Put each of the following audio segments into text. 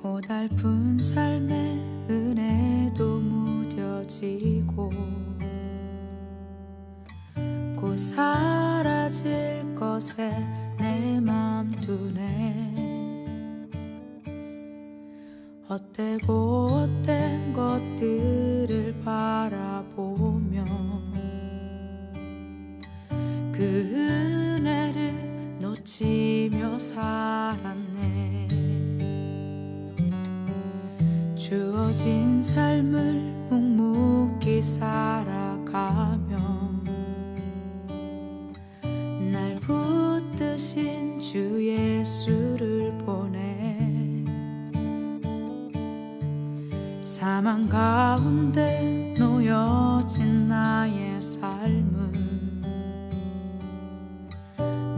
고달픈 삶의 은혜도 무뎌지고 곧 사라질 것에 내 맘 두네. 헛되고 헛된 것들을 바라보며 그 은혜를 놓치며 살았네. 주어진 삶을 묵묵히 살아가며 날 붙드신 주 예수를 보내. 사망 가운데 놓여진 나의 삶을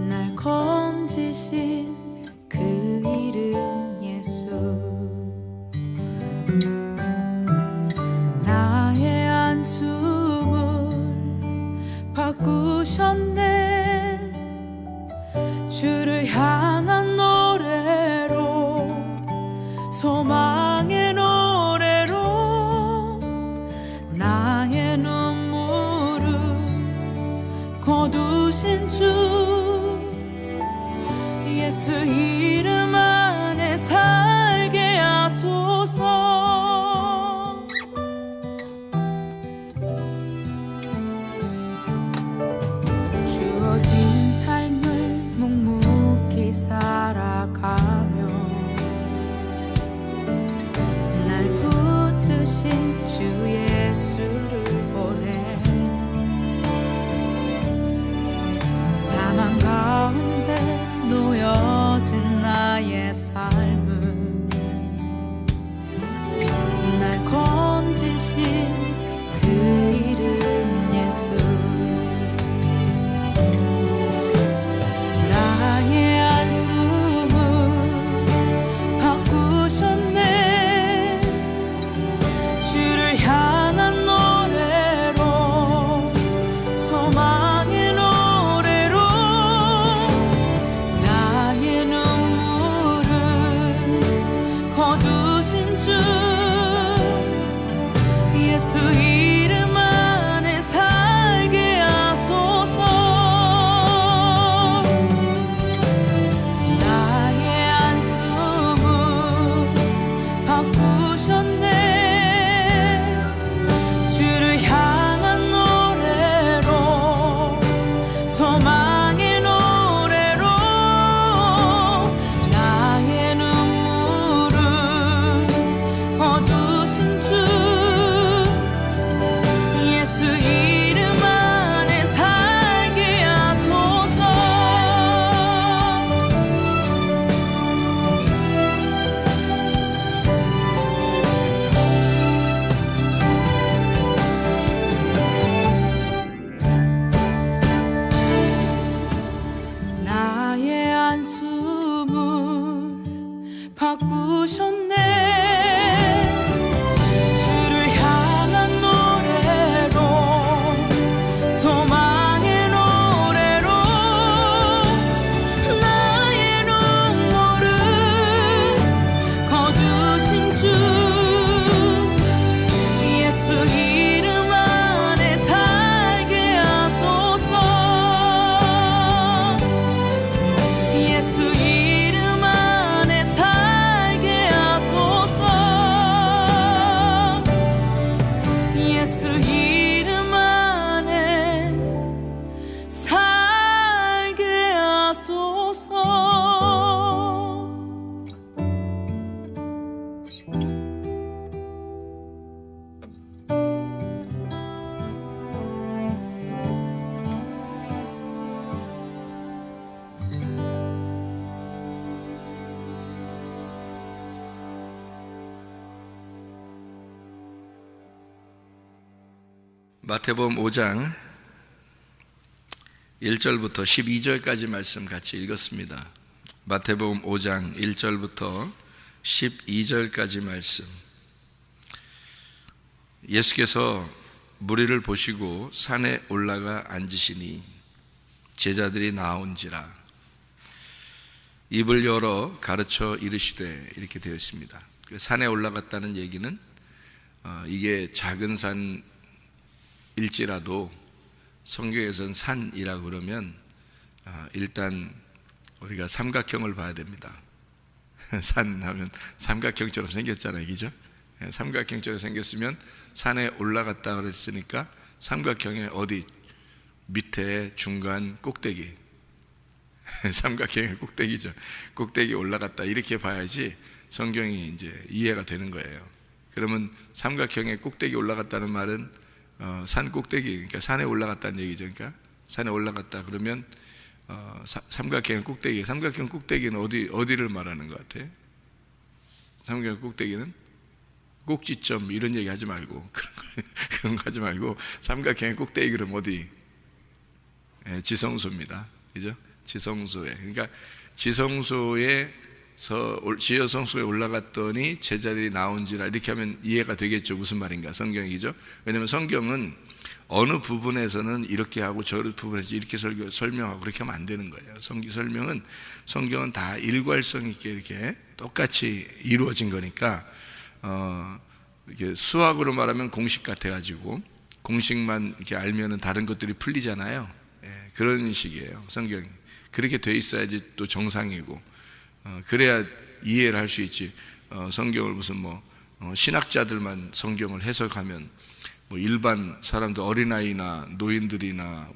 날 건지신 그 이름 예수. 나의 한숨을 바꾸셨네. 주를 향한 노래로, 소망의 노래로 나의 눈물을 거두신 주 예수 이름 안에 살게 하소서. 주어진 삶을 묵묵히 살아가며 날 붙드신 주 예수를 보내. 사망 가운데 놓여진 나의 삶을 날 건지신 그 이름 예수. 나의 한숨을 바꾸셨네. 주를 향한 노래로, 소망의 노래로 나의 눈물을 거두신 주 예수 이름 안에 살게 하소서. 나의 한숨을 바꾸셨네. 주를 향한 노래로, 소망의 노래로 나의 눈물을 거두신 주 예수 이름 안에 살게 하소서. 나의 한숨을 바꾸셨네. 주를 향한 노래로, 소망의 노래로 나의 눈물을 거두신 주 예수 이름 안에 살게 하소서. 예수 이름 안에 살게 하소서. 예수 이름 안에 살게 하소서. 마태복음 5장 1절부터 12절까지 말씀 같이 읽었습니다. 마태복음 5장 1절부터 12절까지 말씀. 예수께서 무리를 보시고 산에 올라가 앉으시니 제자들이 나온지라 입을 열어 가르쳐 이르시되, 이렇게 되어 있습니다. 산에 올라갔다는 얘기는 이게 작은 산일지라도 성경에서는 산이라고 그러면 일단 우리가 삼각형을 봐야 됩니다. 산 하면 삼각형처럼 생겼잖아요, 그죠? 삼각형처럼 생겼으면 산에 올라갔다 그랬으니까 삼각형의 어디 밑에 중간 꼭대기, 삼각형의 꼭대기죠. 꼭대기 올라갔다 이렇게 봐야지 성경이 이제 이해가 되는 거예요. 그러면 삼각형의 꼭대기 올라갔다는 말은 산 꼭대기, 그러니까 산에 올라갔다는 얘기죠. 그러니까 산에 올라갔다 그러면 삼각형 꼭대기, 삼각형 꼭대기는 어디를 말하는 것 같아? 삼각형 꼭대기는 꼭지점 이런 얘기 하지 말고 그런 거 하지 말고 삼각형의 꼭대기 그럼 어디? 지성소입니다. 그죠? 지성소에. 그러니까 지성소에 올라갔더니 제자들이 나온지라 이렇게 하면 이해가 되겠죠. 무슨 말인가? 성경이죠. 왜냐하면 성경은 어느 부분에서는 이렇게 하고 저 부분에서 이렇게 설명하고 그렇게 하면 안 되는 거예요. 성경은 다 일괄성 있게 이렇게 똑같이 이루어진 거니까 이렇게 수학으로 말하면 공식 같아가지고 공식만 이렇게 알면은 다른 것들이 풀리잖아요. 그런 식이에요. 성경이 그렇게 돼 있어야지 또 정상이고 그래야 이해를 할 수 있지. 성경을 무슨 신학자들만 성경을 해석하면 일반 사람들 어린아이나 노인들이나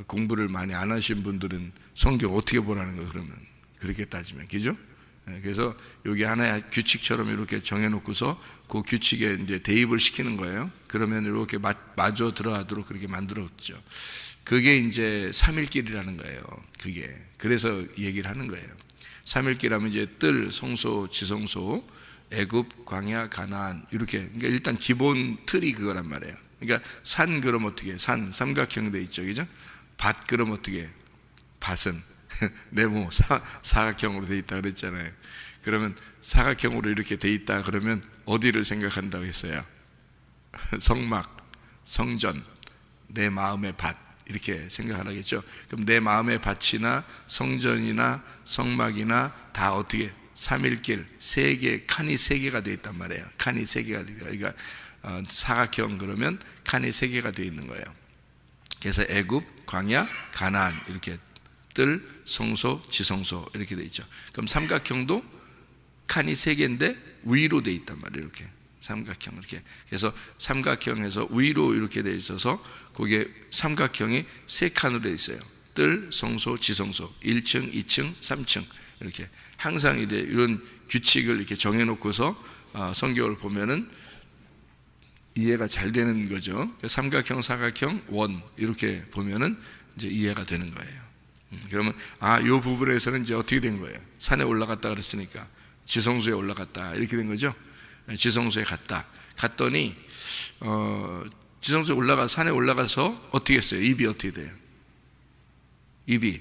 공부를 많이 안 하신 분들은 성경 어떻게 보라는 거예요? 그러면 그렇게 따지면 그죠? 그래서 여기 하나의 규칙처럼 이렇게 정해놓고서 그 규칙에 이제 대입을 시키는 거예요. 그러면 이렇게 마저 들어가도록 그렇게 만들었죠. 그게 이제 삼일길이라는 거예요. 그게 그래서 얘기를 하는 거예요. 삼일길하면 이제 뜰, 성소, 지성소, 애굽, 광야, 가나안 이렇게. 그러니까 일단 기본 틀이 그거란 말이에요. 그러니까 산 그럼 어떻게? 산 삼각형 돼 있죠, 그죠? 밭 그럼 어떻게? 밭은 네모 사각형으로 돼 있다 그랬잖아요. 그러면 사각형으로 이렇게 돼 있다 그러면 어디를 생각한다고 했어요? 성막, 성전, 내 마음의 밭 이렇게 생각하라겠죠. 그럼 내 마음의 밭이나 성전이나 성막이나 다 어떻게? 삼일길 세 개, 칸이 세 개가 되어 있단 말이에요. 칸이 세 개가 되어 있어요. 그러니까 사각형 그러면 칸이 세 개가 되어 있는 거예요. 그래서 애굽, 광야, 가나안 이렇게 뜰, 성소, 지성소 이렇게 되어 있죠. 그럼 삼각형도 칸이 세 개인데 위로 되어 있단 말이에요. 이렇게 삼각형 이렇게. 그래서 삼각형에서 위로 이렇게 되어 있어서 거기에 삼각형이 세 칸으로 되어 있어요. 뜰, 성소, 지성소 1층, 2층, 3층 이렇게 항상 이런 규칙을 이렇게 정해놓고서 성경을 보면은 이해가 잘 되는 거죠. 삼각형, 사각형, 원 이렇게 보면은 이제 이해가 되는 거예요. 그러면 요 부분에서는 이제 어떻게 된 거예요? 산에 올라갔다 그랬으니까 지성소에 올라갔다 이렇게 된 거죠. 지성소에 갔더니 지성소에 산에 올라가서 어떻게 했어요? 입이 어떻게 돼요? 입이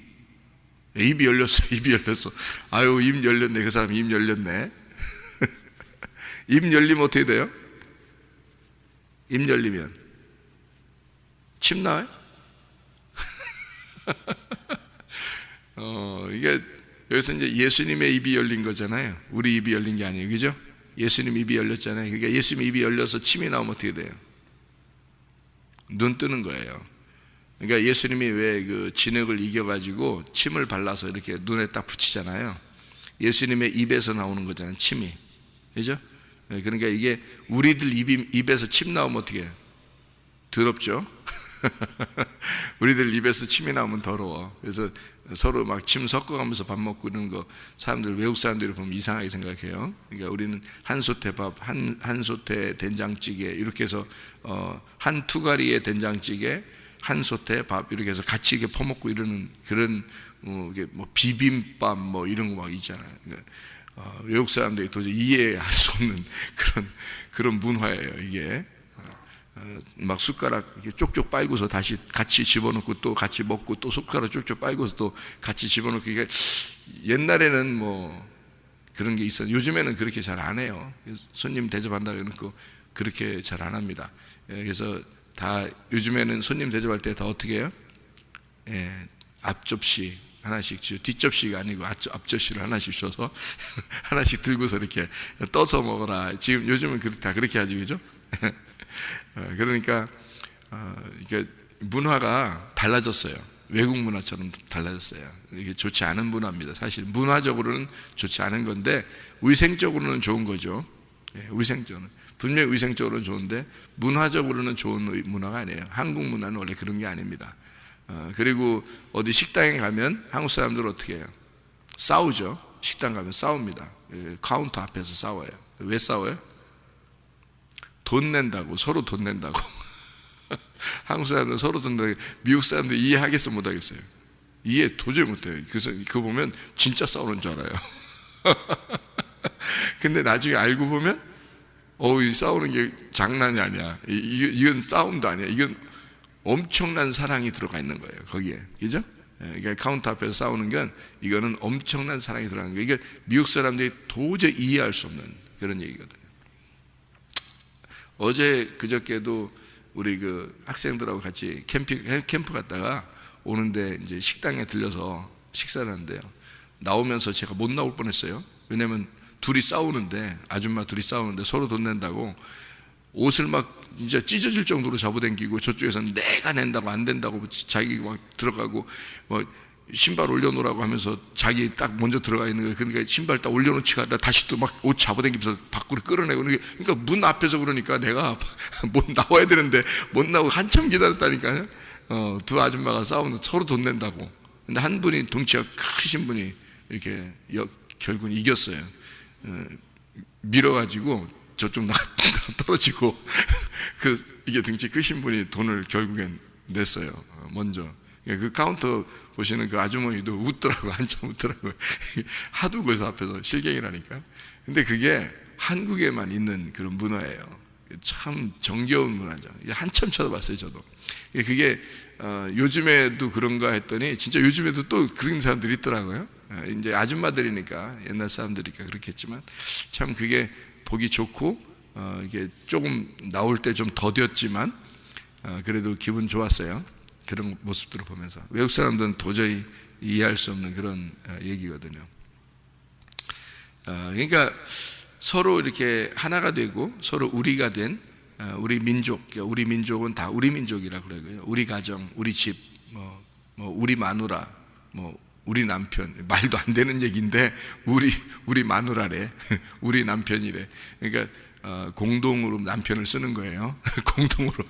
열렸어. 아유, 입 열렸네. 그 사람 입 열렸네. 입 열리면 어떻게 돼요? 입 열리면 침 나와요? 이게 여기서 이제 예수님의 입이 열린 거잖아요. 우리 입이 열린 게 아니에요, 그죠? 예수님 입이 열렸잖아요. 그러니까 예수님 입이 열려서 침이 나오면 어떻게 돼요? 눈 뜨는 거예요. 그러니까 예수님이 왜 그 진흙을 이겨가지고 침을 발라서 이렇게 눈에 딱 붙이잖아요. 예수님의 입에서 나오는 거잖아요, 침이. 그죠? 그러니까 이게 우리들 입에서 침 나오면 어떻게 해요? 더럽죠? 우리들 입에서 침이 나오면 더러워. 그래서 서로 막 침 섞어가면서 밥 먹고 이런 거 사람들, 외국 사람들이 보면 이상하게 생각해요. 그러니까 우리는 한솥밥, 한솥에 된장찌개 이렇게 해서 한 투가리의 된장찌개, 한솥에 밥 이렇게 해서 같이 이렇게 퍼먹고 이러는 그런 비빔밥 이런 거 막 있잖아요. 그러니까 외국 사람들이 도저히 이해할 수 없는 그런 문화예요, 이게. 막 숟가락 이렇게 쪽쪽 빨고서 다시 같이 집어넣고 또 같이 먹고 또 숟가락 쪽쪽 빨고서 또 같이 집어넣고. 이게 옛날에는 그런 게 있었는데 요즘에는 그렇게 잘 안 해요. 손님 대접한다고 해놓고 그렇게 잘 안 합니다. 그래서 다 요즘에는 손님 대접할 때 다 어떻게 해요? 앞접시 하나씩 뒷접시가 아니고 앞접시를 하나씩 줘서 하나씩 들고서 이렇게 떠서 먹어라. 지금 요즘은 다 그렇게 하지, 그죠? 그러니까 이게 문화가 달라졌어요. 외국 문화처럼 달라졌어요. 이게 좋지 않은 문화입니다. 사실 문화적으로는 좋지 않은 건데 위생적으로는 좋은 거죠. 위생적으로는 분명히 위생적으로는 좋은데 문화적으로는 좋은 문화가 아니에요. 한국 문화는 원래 그런 게 아닙니다. 그리고 어디 식당에 가면 한국 사람들은 어떻게 해요? 싸우죠. 식당 가면 싸웁니다. 카운터 앞에서 싸워요. 왜 싸워요? 돈 낸다고, 서로 돈 낸다고. 한국 사람들은 서로 돈 낸다고. 미국 사람들 이해하겠어 못하겠어요? 이해 도저히 못해요. 그래서 그거 보면 진짜 싸우는 줄 알아요. 근데 나중에 알고 보면 이 싸우는 게 장난이 아니야. 이건 싸움도 아니야. 이건 엄청난 사랑이 들어가 있는 거예요. 거기에, 그죠? 그러니까 카운터 앞에서 싸우는 건 이거는 엄청난 사랑이 들어가는 거예요. 이게 미국 사람들이 도저히 이해할 수 없는 그런 얘기거든요. 어제 그저께도 우리 그 학생들하고 같이 캠프 갔다가 오는데 이제 식당에 들려서 식사를 하는데요. 나오면서 제가 못 나올 뻔했어요. 왜냐면 아줌마 둘이 싸우는데 서로 돈 낸다고 옷을 막 진짜 찢어질 정도로 잡아당기고 저쪽에서는 내가 낸다고 안 된다고 자기 막 들어가고 뭐 신발 올려놓으라고 하면서 자기 딱 먼저 들어가 있는 거예요. 그러니까 신발 딱 올려놓지 가다 다시 또 막 옷 잡아당기면서 밖으로 끌어내고 그러니까 문 앞에서 그러니까 내가 못 나와야 되는데 못 나오고 한참 기다렸다니까요. 두 아줌마가 싸우면서 서로 돈 낸다고. 근데 한 분이 덩치가 크신 분이 이렇게 결국은 이겼어요. 밀어가지고 저쪽 떨어지고 이게 등치 크신 분이 돈을 결국엔 냈어요. 먼저 그 카운터 보시는 그 아주머니도 웃더라고. 한참 웃더라고요. 하도 그 앞에서 실갱이라니까. 근데 그게 한국에만 있는 그런 문화예요. 참 정겨운 문화죠. 한참 쳐다봤어요, 저도. 그게 요즘에도 그런가 했더니 진짜 요즘에도 또 그런 사람들이 있더라고요. 이제 아줌마들이니까 옛날 사람들이니까 그렇겠지만 참 그게 보기 좋고 이게 조금 나올 때 좀 더뎠지만 그래도 기분 좋았어요. 그런 모습들을 보면서 외국 사람들은 도저히 이해할 수 없는 그런 얘기거든요. 그러니까 서로 이렇게 하나가 되고 서로 우리가 된 우리 민족, 우리 민족은 다 우리 민족이라고 그러고요. 우리 가정, 우리 집, 뭐 우리 마누라, 뭐 우리 남편, 말도 안 되는 얘기인데 우리 마누라래, 우리 남편이래. 그러니까 공동으로 남편을 쓰는 거예요. 공동으로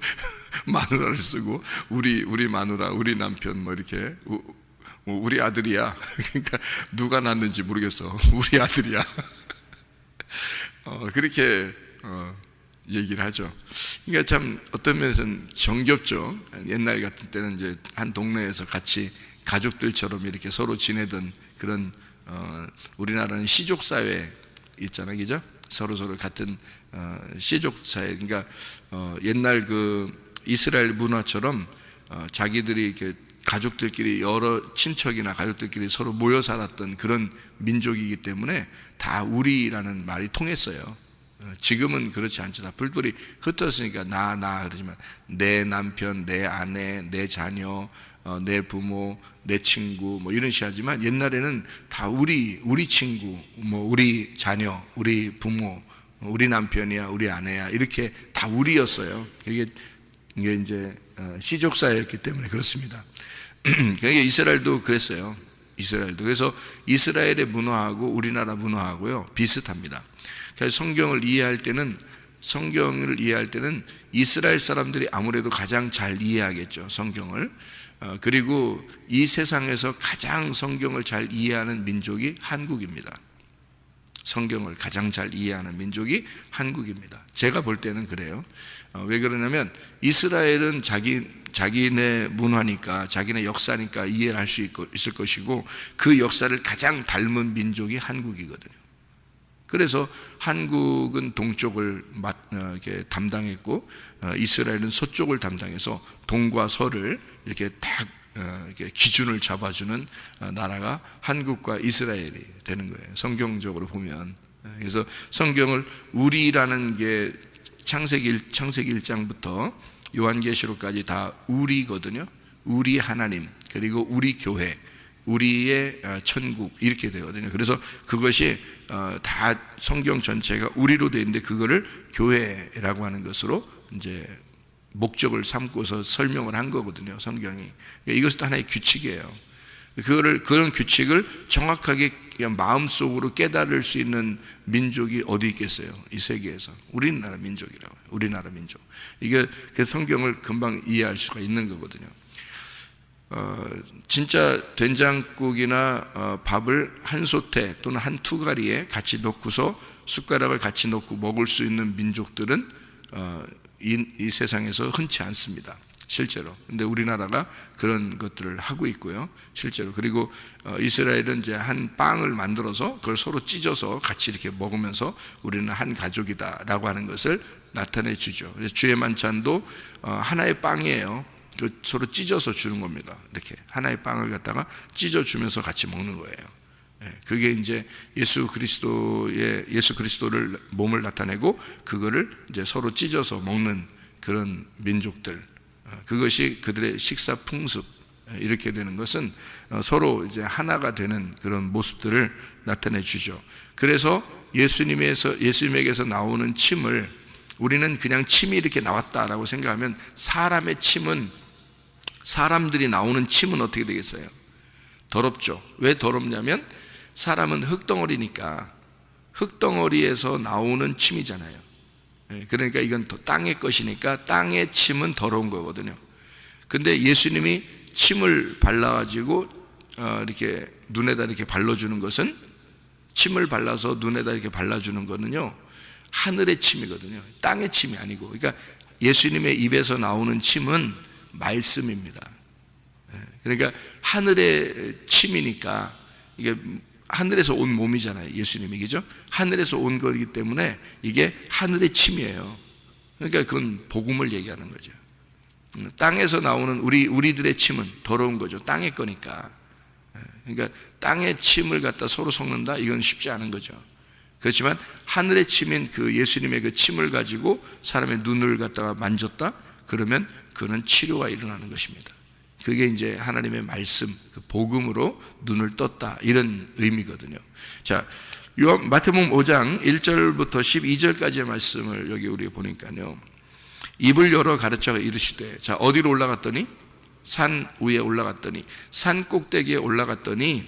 마누라를 쓰고 우리 마누라, 우리 남편 뭐 이렇게 우리 아들이야. 그러니까 누가 낳았는지 모르겠어. 우리 아들이야. 그렇게 얘기를 하죠. 그러니까 참 어떤 면에서는 정겹죠. 옛날 같은 때는 이제 한 동네에서 같이 가족들처럼 이렇게 서로 지내던 그런 우리나라는 시족 사회 있잖아요, 그죠? 서로 같은 시족 사회. 그러니까 옛날 그 이스라엘 문화처럼 자기들이 이렇게 가족들끼리 여러 친척이나 가족들끼리 서로 모여 살았던 그런 민족이기 때문에 다 우리라는 말이 통했어요. 지금은 그렇지 않죠. 다 뿔뿔이 흩어졌으니까 나 그러지만 내 남편, 내 아내, 내 자녀, 내 부모, 내 친구 뭐 이런 식으로 하지만 옛날에는 다 우리 친구, 뭐 우리 자녀, 우리 부모, 우리 남편이야, 우리 아내야 이렇게 다 우리였어요. 이게 이제 시족 사회였기 때문에 그렇습니다. 그러니까 이스라엘도 그랬어요. 이스라엘도 그래서 이스라엘의 문화하고 우리나라 문화하고요 비슷합니다. 그래서 성경을 이해할 때는 이스라엘 사람들이 아무래도 가장 잘 이해하겠죠, 성경을. 그리고 이 세상에서 가장 성경을 잘 이해하는 민족이 한국입니다. 성경을 가장 잘 이해하는 민족이 한국입니다. 제가 볼 때는 그래요. 왜 그러냐면 이스라엘은 자기네 문화니까, 자기네 역사니까 이해를 할 수 있을 것이고 그 역사를 가장 닮은 민족이 한국이거든요. 그래서 한국은 동쪽을 이렇게 담당했고 이스라엘은 서쪽을 담당해서 동과 서를 이렇게 딱 이렇게 기준을 잡아주는 나라가 한국과 이스라엘이 되는 거예요. 성경적으로 보면. 그래서 성경을 우리라는 게 창세기 1장부터 요한계시록까지 다 우리거든요. 우리 하나님, 그리고 우리 교회, 우리의 천국 이렇게 되거든요. 그래서 그것이 다 성경 전체가 우리로 되어 있는데 그거를 교회라고 하는 것으로 이제 목적을 삼고서 설명을 한 거거든요. 성경이. 이것도 하나의 규칙이에요. 그런 규칙을 정확하게 그냥 마음속으로 깨달을 수 있는 민족이 어디 있겠어요? 이 세계에서. 우리나라 민족이라고요. 우리나라 민족. 이게 성경을 금방 이해할 수가 있는 거거든요. 진짜 된장국이나 밥을 한 솥에 또는 한 투가리에 같이 넣고서 숟가락을 같이 넣고 먹을 수 있는 민족들은 이 세상에서 흔치 않습니다. 실제로. 근데 우리나라가 그런 것들을 하고 있고요. 실제로. 그리고 이스라엘은 이제 한 빵을 만들어서 그걸 서로 찢어서 같이 이렇게 먹으면서 우리는 한 가족이다라고 하는 것을 나타내 주죠. 주의 만찬도 하나의 빵이에요. 서로 찢어서 주는 겁니다. 이렇게 하나의 빵을 갖다가 찢어 주면서 같이 먹는 거예요. 그게 이제 예수 그리스도를 몸을 나타내고 그거를 이제 서로 찢어서 먹는 그런 민족들. 그것이 그들의 식사 풍습. 이렇게 되는 것은 서로 이제 하나가 되는 그런 모습들을 나타내 주죠. 그래서 예수님에게서 나오는 침을 우리는 그냥 침이 이렇게 나왔다라고 생각하면 사람들이 나오는 침은 어떻게 되겠어요? 더럽죠. 왜 더럽냐면 사람은 흙덩어리니까 흙덩어리에서 나오는 침이잖아요. 그러니까 이건 땅의 것이니까 땅의 침은 더러운 거거든요. 근데 예수님이 침을 발라가지고 이렇게 눈에다 이렇게 발라주는 것은 침을 발라서 눈에다 이렇게 발라주는 거는요 하늘의 침이거든요. 땅의 침이 아니고. 그러니까 예수님의 입에서 나오는 침은 말씀입니다. 그러니까 하늘의 침이니까 이게 하늘에서 온 몸이잖아요. 예수님이. 그죠? 하늘에서 온 거기 때문에 이게 하늘의 침이에요. 그러니까 그건 복음을 얘기하는 거죠. 땅에서 나오는 우리들의 침은 더러운 거죠. 땅의 거니까. 그러니까 땅의 침을 갖다 서로 섞는다? 이건 쉽지 않은 거죠. 그렇지만 하늘의 침인 그 예수님의 그 침을 가지고 사람의 눈을 갖다가 만졌다? 그러면 그는 치료가 일어나는 것입니다. 그게 이제 하나님의 말씀, 그 복음으로 눈을 떴다 이런 의미거든요. 자, 마태복음 5장 1절부터 12절까지의 말씀을 여기 우리가 보니까요. 입을 열어 가르쳐 이르시되, 자 어디로 올라갔더니 산 위에 올라갔더니 산 꼭대기에 올라갔더니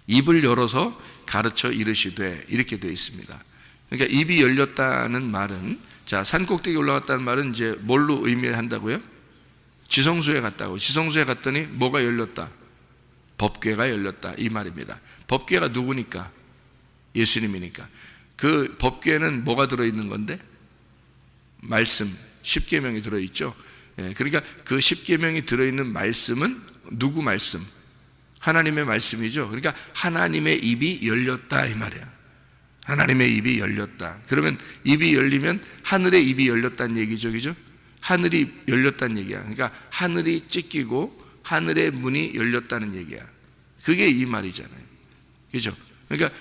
입을 열어서 가르쳐 이르시되 이렇게 되어 있습니다. 그러니까 입이 열렸다는 말은 자 산 꼭대기에 올라갔다는 말은 이제 뭘로 의미한다고요? 지성소에 갔다고. 지성소에 갔더니 뭐가 열렸다? 법궤가 열렸다 이 말입니다. 법궤가 누구니까? 예수님이니까. 그 법궤는 뭐가 들어있는 건데? 말씀, 십계명이 들어있죠. 그러니까 그 십계명이 들어있는 말씀은 누구 말씀? 하나님의 말씀이죠. 그러니까 하나님의 입이 열렸다 이 말이야. 하나님의 입이 열렸다. 그러면 입이 열리면 하늘의 입이 열렸다는 얘기죠. 그죠? 하늘이 열렸다는 얘기야. 그러니까 하늘이 찢기고 하늘의 문이 열렸다는 얘기야. 그게 이 말이잖아요. 그죠? 그러니까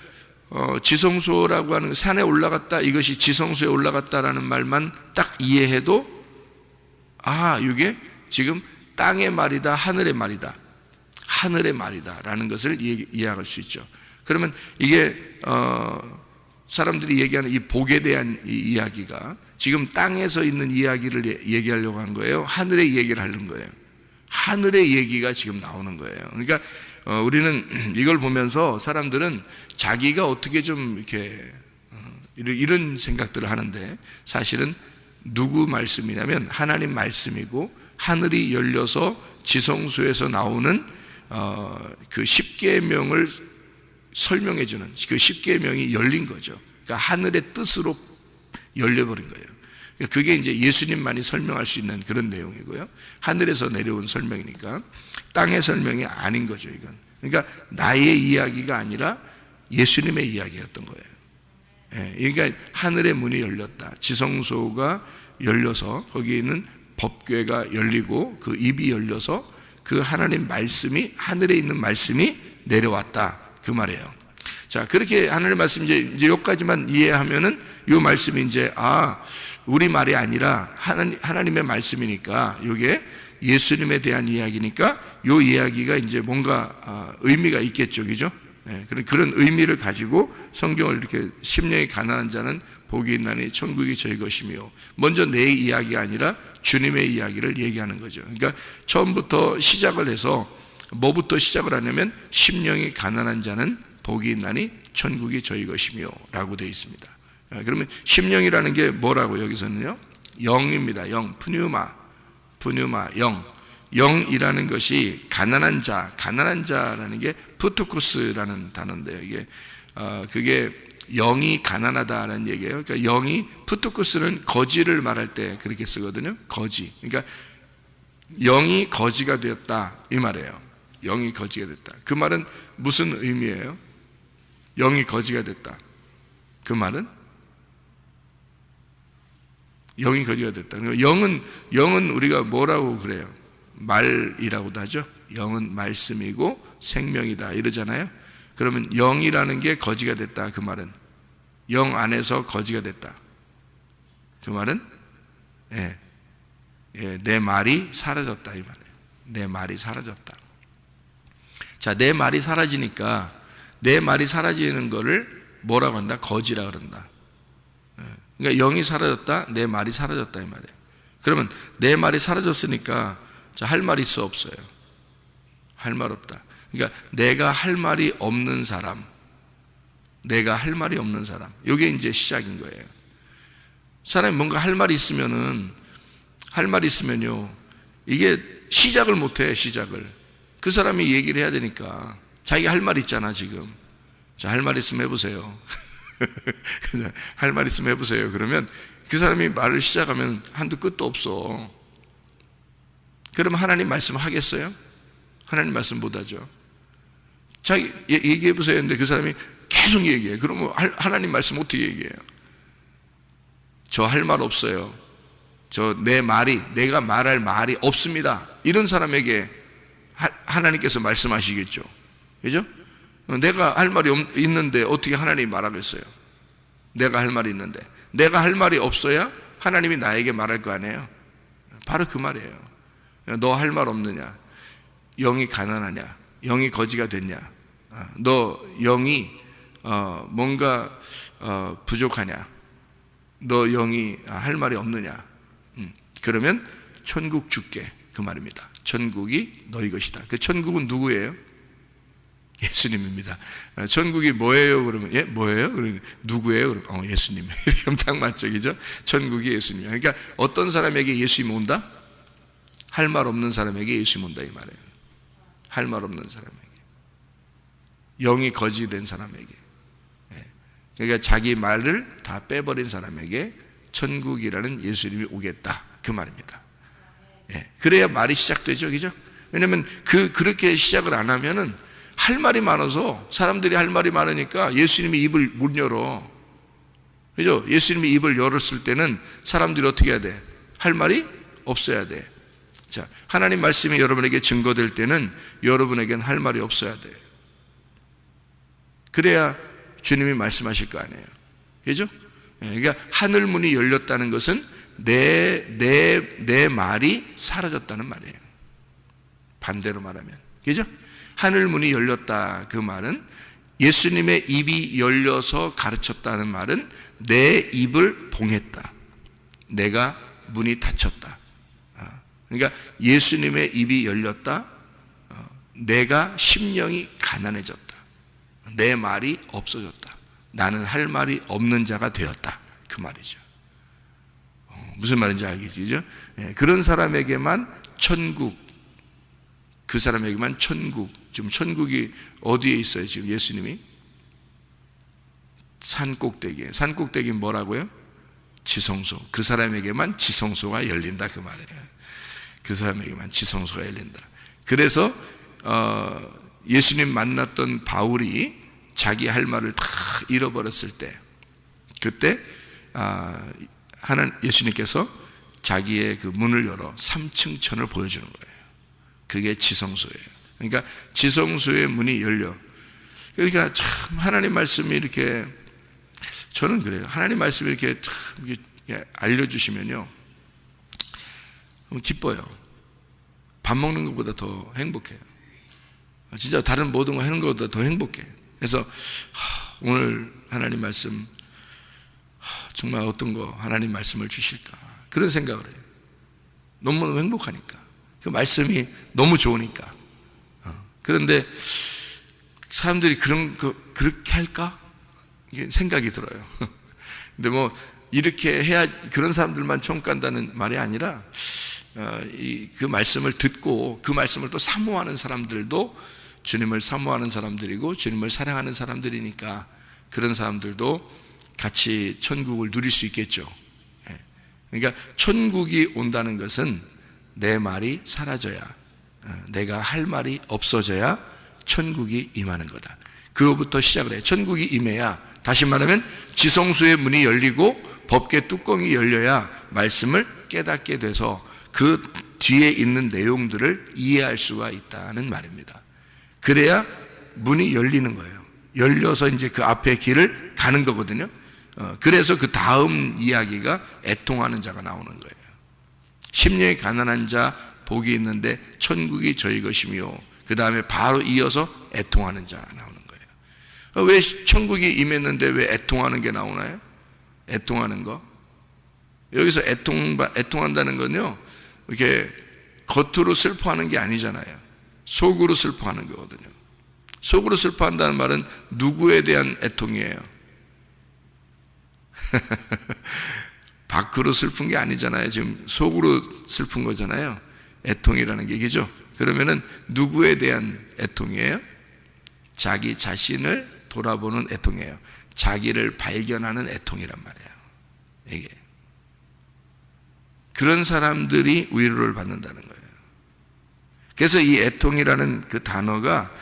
지성소라고 하는 산에 올라갔다, 이것이 지성소에 올라갔다라는 말만 딱 이해해도 아, 이게 지금 땅의 말이다, 하늘의 말이다, 하늘의 말이다 라는 것을 이해할 수 있죠. 그러면 이게 사람들이 얘기하는 이 복에 대한 이 이야기가 지금 땅에서 있는 이야기를 얘기하려고 한 거예요? 하늘의 얘기를 하는 거예요? 하늘의 얘기가 지금 나오는 거예요. 그러니까 우리는 이걸 보면서 사람들은 자기가 어떻게 좀 이렇게 이런 생각들을 하는데 사실은 누구 말씀이냐면 하나님 말씀이고 하늘이 열려서 지성소에서 나오는 그 십계명을 설명해 주는 그 십계명이 열린 거죠. 그러니까 하늘의 뜻으로 열려버린 거예요. 그러니까 그게 이제 예수님만이 설명할 수 있는 그런 내용이고요. 하늘에서 내려온 설명이니까 땅의 설명이 아닌 거죠, 이건. 그러니까 나의 이야기가 아니라 예수님의 이야기였던 거예요. 그러니까 하늘의 문이 열렸다. 지성소가 열려서 거기에는 법궤가 열리고 그 입이 열려서 그 하나님 말씀이 하늘에 있는 말씀이 내려왔다 그 말이에요. 자, 그렇게 하늘의 말씀 이제 여기까지만 이해하면은 이 말씀이 이제 우리 말이 아니라 하나님의 말씀이니까 이게 예수님에 대한 이야기니까 요 이야기가 이제 뭔가 의미가 있겠죠, 그죠? 그런 의미를 가지고 성경을 이렇게 심령이 가난한 자는 복이 있나니 천국이 저희 것이며, 먼저 내 이야기가 아니라 주님의 이야기를 얘기하는 거죠. 그러니까 처음부터 시작을 해서 뭐부터 시작을 하냐면 심령이 가난한 자는 복이 있나니 천국이 저희 것이며 라고 되어 있습니다. 그러면 심령이라는 게 뭐라고 여기서는요? 영입니다. 영, 푸뉴마, 영. 영이라는 것이 가난한 자라는 게 푸토코스라는 단어인데요. 이게 그게 영이 가난하다는 얘기예요. 그러니까 영이, 푸토코스는 거지를 말할 때 그렇게 쓰거든요. 거지. 그러니까 영이 거지가 되었다 이 말이에요. 영이 거지가 됐다. 그 말은 무슨 의미예요? 영이 거지가 됐다. 그 말은 영이 거지가 됐다. 영은 우리가 뭐라고 그래요? 말이라고도 하죠. 영은 말씀이고 생명이다 이러잖아요. 그러면 영이라는 게 거지가 됐다. 그 말은 영 안에서 거지가 됐다. 그 말은 내 말이 사라졌다 이 말이에요. 내 말이 사라졌다. 자, 내 말이 사라지니까 내 말이 사라지는 거를 뭐라고 한다? 거지라 그런다. 그러니까 영이 사라졌다, 내 말이 사라졌다 이 말이에요. 그러면 내 말이 사라졌으니까 자, 할 말 있어 없어요? 할 말 없다. 그러니까 내가 할 말이 없는 사람, 이게 이제 시작인 거예요. 사람이 뭔가 할 말이 있으면요, 이게 시작을 못해. 그 사람이 얘기를 해야 되니까. 자기 할 말 있잖아 지금. 자, 할 말 있으면 해보세요. 할 말 있으면 해보세요. 그러면 그 사람이 말을 시작하면 한두 끝도 없어. 그러면 하나님 말씀 하겠어요? 하나님 말씀 못하죠. 자기 얘기해보세요 했는데 그 사람이 계속 얘기해. 그러면 하나님 말씀 어떻게 얘기해요? 저 할 말 없어요. 내가 말할 말이 없습니다. 이런 사람에게 하나님께서 말씀하시겠죠. 그죠? 내가 할 말이 있는데 어떻게 하나님이 말하겠어요? 내가 할 말이 있는데. 내가 할 말이 없어야 하나님이 나에게 말할 거 아니에요? 바로 그 말이에요. 너 할 말 없느냐? 영이 가난하냐? 영이 거지가 됐냐? 너 영이 뭔가 부족하냐? 너 영이 할 말이 없느냐? 그러면 천국 줄게 그 말입니다. 천국이 너희 것이다. 그 천국은 누구예요? 예수님입니다. 천국이 뭐예요? 그러면 뭐예요? 그러면 누구예요? 그러면 예수님. 이렇게 하면 딱 맞죠, 그죠? 천국이 예수님. 그러니까 어떤 사람에게 예수님이 온다? 할 말 없는 사람에게 예수님이 온다 이 말이에요. 할 말 없는 사람에게, 영이 거지된 사람에게, 그러니까 자기 말을 다 빼버린 사람에게 천국이라는 예수님이 오겠다 그 말입니다. 그래야 말이 시작되죠, 그죠? 왜냐하면 그렇게 시작을 안 하면은 할 말이 많아서, 사람들이 할 말이 많으니까 예수님이 입을 못 열어, 그죠? 예수님이 입을 열었을 때는 사람들이 어떻게 해야 돼? 할 말이 없어야 돼. 자, 하나님 말씀이 여러분에게 증거될 때는 여러분에게는 할 말이 없어야 돼. 그래야 주님이 말씀하실 거 아니에요, 그죠? 그러니까 하늘 문이 열렸다는 것은 내 말이 사라졌다는 말이에요. 반대로 말하면, 그죠? 하늘 문이 열렸다 그 말은, 예수님의 입이 열려서 가르쳤다는 말은 내 입을 봉했다. 내가 문이 닫혔다. 그러니까 예수님의 입이 열렸다. 내가 심령이 가난해졌다. 내 말이 없어졌다. 나는 할 말이 없는 자가 되었다 그 말이죠. 무슨 말인지 알겠죠? 그런 사람에게만 천국, 그 사람에게만 천국. 지금 천국이 어디에 있어요? 지금 예수님이 산꼭대기에. 산꼭대기는 뭐라고요? 지성소. 그 사람에게만 지성소가 열린다 그 말이에요. 그 사람에게만 지성소가 열린다. 그래서 예수님 만났던 바울이 자기 할 말을 다 잃어버렸을 때, 그때 예수님께서 자기의 그 문을 열어 3층 천을 보여주는 거예요. 그게 지성소예요. 그러니까 지성소의 문이 열려. 그러니까 참 하나님 말씀이 이렇게, 저는 그래요. 하나님 말씀이 이렇게 참 알려주시면요, 기뻐요. 밥 먹는 것보다 더 행복해요. 진짜 다른 모든 거 하는 것보다 더 행복해. 그래서 오늘 하나님 말씀 정말 어떤 거 하나님 말씀을 주실까 그런 생각을 해요. 너무너무 행복하니까, 그 말씀이 너무 좋으니까. 그런데 사람들이 그렇게 할까? 이게 생각이 들어요. 근데 뭐 이렇게 해야 그런 사람들만 천국 간다는 말이 아니라 그 말씀을 듣고 그 말씀을 또 사모하는 사람들도 주님을 사모하는 사람들이고 주님을 사랑하는 사람들이니까 그런 사람들도 같이 천국을 누릴 수 있겠죠. 그러니까 천국이 온다는 것은 내 말이 사라져야, 내가 할 말이 없어져야 천국이 임하는 거다. 그거부터 시작을 해요. 천국이 임해야, 다시 말하면 지성소의 문이 열리고 법궤 뚜껑이 열려야 말씀을 깨닫게 돼서 그 뒤에 있는 내용들을 이해할 수가 있다는 말입니다. 그래야 문이 열리는 거예요. 열려서 이제 그 앞에 길을 가는 거거든요. 그래서 그 다음 이야기가 애통하는 자가 나오는 거예요. 심령이 가난한 자 복이 있는데 천국이 저희 것이며, 그 다음에 바로 이어서 애통하는 자 나오는 거예요. 왜 천국이 임했는데 왜 애통하는 게 나오나요? 애통하는 거. 여기서 애통한다는 건요, 이렇게 겉으로 슬퍼하는 게 아니잖아요. 속으로 슬퍼하는 거거든요. 속으로 슬퍼한다는 말은 누구에 대한 애통이에요? 밖으로 슬픈 게 아니잖아요. 지금 속으로 슬픈 거잖아요. 애통이라는 게, 그죠? 그러면은 누구에 대한 애통이에요? 자기 자신을 돌아보는 애통이에요. 자기를 발견하는 애통이란 말이에요. 이게 그런 사람들이 위로를 받는다는 거예요. 그래서 이 애통이라는 그 단어가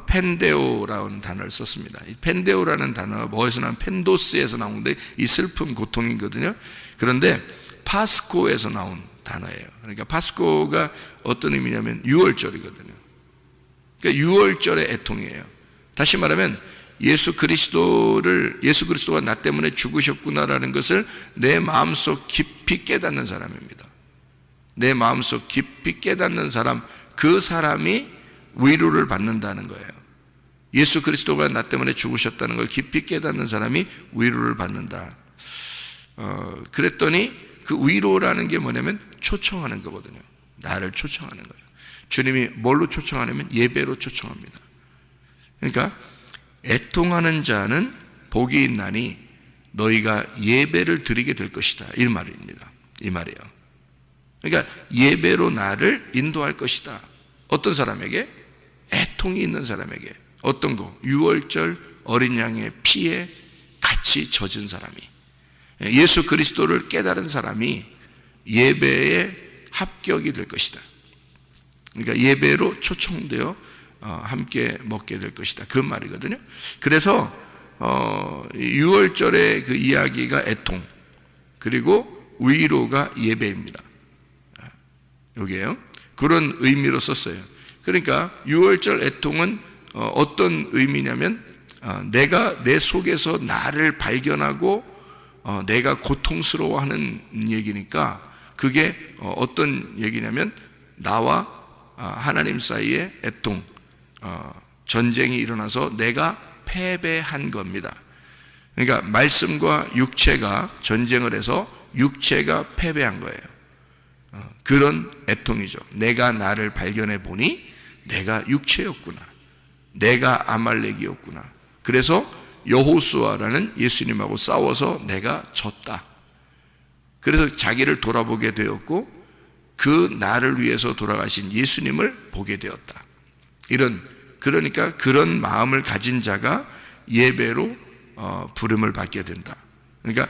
펜데오라는 단어를 썼습니다. 이 펜데오라는 단어가 뭐에서 나온, 펜도스에서 나오는데 이 슬픔, 고통이거든요. 그런데 파스코에서 나온 단어예요. 그러니까 파스코가 어떤 의미냐면 6월절이거든요. 그러니까 6월절의 애통이에요. 다시 말하면 예수 그리스도가 나 때문에 죽으셨구나라는 것을 내 마음속 깊이 깨닫는 사람입니다. 내 마음속 깊이 깨닫는 사람, 그 사람이 위로를 받는다는 거예요. 예수 그리스도가 나 때문에 죽으셨다는 걸 깊이 깨닫는 사람이 위로를 받는다. 그랬더니 그 위로라는 게 뭐냐면 초청하는 거거든요. 나를 초청하는 거예요. 주님이 뭘로 초청하냐면 예배로 초청합니다. 그러니까 애통하는 자는 복이 있나니 너희가 예배를 드리게 될 것이다, 이 말입니다. 이 말이에요. 그러니까 예배로 나를 인도할 것이다. 어떤 사람에게? 애통이 있는 사람에게. 어떤 거? 6월절 어린 양의 피에 같이 젖은 사람이, 예수 그리스도를 깨달은 사람이 예배에 합격이 될 것이다. 그러니까 예배로 초청되어 함께 먹게 될 것이다, 그 말이거든요. 그래서 6월절의 그 이야기가 애통, 그리고 위로가 예배입니다. 여기에요. 그런 의미로 썼어요. 그러니까 6월절 애통은 어떤 의미냐면 내가 내 속에서 나를 발견하고 내가 고통스러워하는 얘기니까, 그게 어떤 얘기냐면 나와 하나님 사이에 애통, 전쟁이 일어나서 내가 패배한 겁니다. 그러니까 말씀과 육체가 전쟁을 해서 육체가 패배한 거예요. 그런 애통이죠. 내가 나를 발견해 보니 내가 육체였구나, 내가 아말렉이었구나. 그래서 여호수아라는 예수님하고 싸워서 내가 졌다. 그래서 자기를 돌아보게 되었고 그 나를 위해서 돌아가신 예수님을 보게 되었다. 그러니까 그런 마음을 가진 자가 예배로 부름을 받게 된다. 그러니까